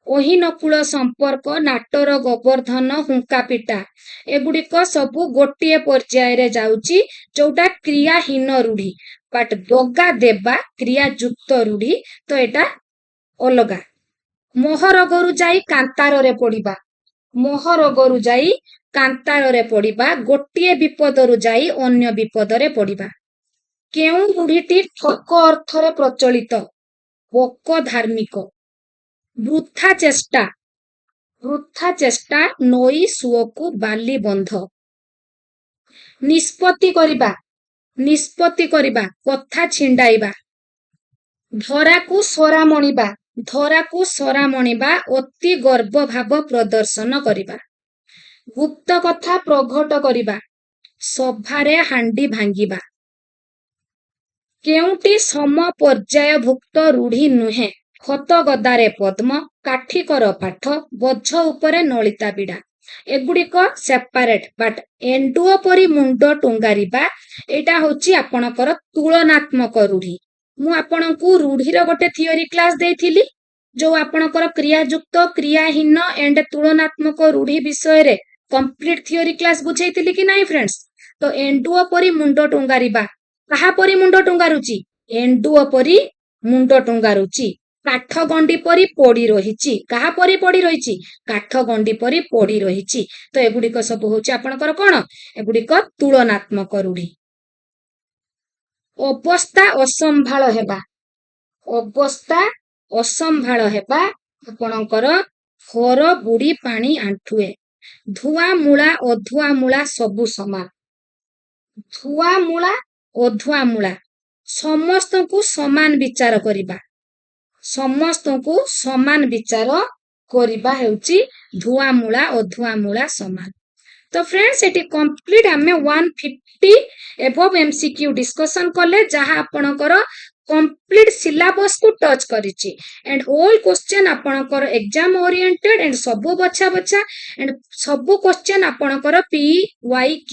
ओही नकुल संपर्क, नाटर, गोवर्धन, हुंकापिटा एगुड़िक सबु गोटिए पर्याय रे जाउची, जोटा क्रियाहीन रूढ़ी। बट दगा देबा क्रिया युक्त रूढ़ी, तो एटा अलगा। मोहरगरु जाई कांतार रे पड़िबा, मोहरगरु जाई କାନ୍ତାରରେ ପଡ଼ିବା, ଗୋଟିଏ ବିପଦରୁ ଯାଇ ଅନ୍ୟ ବିପଦରେ ପଡ଼ିବା। କେଉଁ ରୂଢ଼ିଟି ଠକ ଅର୍ଥରେ ପ୍ରଚଳିତ? ପୋକ ଧାର୍ମିକ। ବୃଥା ଚେଷ୍ଟା ନଈ ସୁଅକୁ ବାଲି ବନ୍ଧ। ନିଷ୍ପତ୍ତି କରିବା କଥା ଛିଣ୍ଡାଇବା। ଧରାକୁ ସରା ମଣିବା ଅତି ଗର୍ବ ଭାବ ପ୍ରଦର୍ଶନ କରିବା। ଗୁପ୍ତ କଥା ପ୍ରଘଟ କରିବା, ସଭାରେ ହାଣ୍ଡି ଭାଙ୍ଗିବା। କେଉଁଟି ସମପର୍ଯ୍ୟାୟଭୁକ୍ତ ରୂଢ଼ି ନୁହେଁ? ଖତ ଗଦାରେ ପଦ୍ମ, କାଠିକର ପାଠ, ବୋଝ ଉପରେ ନଳିତା ବିଡ଼ା। ଏଗୁଡ଼ିକ ସେପାରେଟ, ବଟ୍ ଏଣ୍ଡୁଅ ପରି ମୁଣ୍ଡ ଟୁଙ୍ଗାରିବା ଏଇଟା ହଉଛି ଆପଣଙ୍କର ତୁଳନାତ୍ମକ ରୂଢ଼ି। ମୁଁ ଆପଣଙ୍କୁ ରୂଢ଼ିର ଗୋଟେ ଥିଓରି କ୍ଲାସ ଦେଇଥିଲି, ଯୋଉ ଆପଣଙ୍କର କ୍ରିୟାଯୁକ୍ତ, କ୍ରିୟାହୀନ ଏଣ୍ଡ ତୁଳନାତ୍ମକ ରୂଢ଼ି ବିଷୟରେ କମ୍ପ୍ଲିଟ ଥିଓରି କ୍ଲାସ ବୁଝେଇଥିଲି କି ନାହିଁ ଫ୍ରେଣ୍ଡସ୍? ତ ଏଣ୍ଡୁଅ ପରି ମୁଣ୍ଡ ଟୁଙ୍ଗାରିବା, କାହା ପରି ମୁଣ୍ଡ ଟୁଙ୍ଗାରୁଛି? ଏଣ୍ଡୁଅ ପରି ମୁଣ୍ଡ ଟୁଙ୍ଗାରୁଛି। କାଠ ଗଣ୍ଡି ପରି ପୋଡ଼ି ରହିଛି, କାହା ପରି ପୋଡ଼ି ରହିଛି? କାଠ ଗଣ୍ଡି ପରି ପୋଡ଼ି ରହିଛି। ତ ଏଗୁଡ଼ିକ ସବୁ ହଉଛି ଆପଣଙ୍କର କଣ? ଏଗୁଡ଼ିକ ତୁଳନାତ୍ମକ ରୂଢ଼ି। ଅବସ୍ଥା ଅସମ୍ଭାଳ ହେବା ଆପଣଙ୍କର ଘର ବୁଡ଼ି ପାଣି ଆଣ୍ଠୁଏ। ଧୂଆ ମୂଳା ଅଧୁଆ ମୂଳା ସବୁ ସମାନ। ଧୂଆ ମୂଳା ଅଧୁଆ ମୂଳା, ସମସ୍ତଙ୍କୁ ସମାନ ବିଚାର କରିବା ହେଉଛି ଧୂଆ ମୂଳା ଅଧୁଆ ମୂଳା ସମାନ। ତ ଫ୍ରେଣ୍ଡସ୍ ଏଠି କମ୍ପ୍ଲିଟ ଆମେ 150 ଏଭବ MCQ ଡିସ୍କସନ କଲେ, ଯାହା ଆପଣଙ୍କର କମ୍ପ୍ଲିଟ ସିଲାବସକୁ ଟଚ୍ କରିଛି ଏଣ୍ଡ ଅଲ୍ କ୍ୱେଶ୍ଚନ ଆପଣଙ୍କର ଏକ୍ସାମ ଓରିଏଣ୍ଟେଡ ଏଣ୍ଡ ସବୁ ବଛା ଏଣ୍ଡ ସବୁ କ୍ୱେଶ୍ଚନ ଆପଣଙ୍କର PYQ,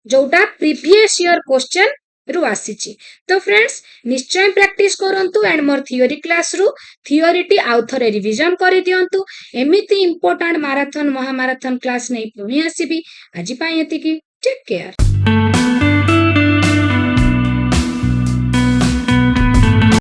ଯୋଉଟା ପ୍ରିଭିୟସ ଇୟର କ୍ୱେଶ୍ଚନ ରୁ ଆସିଛି। ତ ଫ୍ରେଣ୍ଡସ୍ ନିଶ୍ଚୟ ପ୍ରାକ୍ଟିସ କରନ୍ତୁ ଏଣ୍ଡ ମୋର ଥିଓରି କ୍ଲାସରୁ ଥିଓରିଟି ଆଉ ଥରେ ରିଭିଜନ କରିଦିଅନ୍ତୁ। ଏମିତି ଇମ୍ପୋର୍ଟାଣ୍ଟ ମାରାଥନ ମହାମାରାଥନ କ୍ଲାସ ନେଇ ପୁଣି ଆସିବି। ଆଜି ପାଇଁ ଏତିକି। Take care.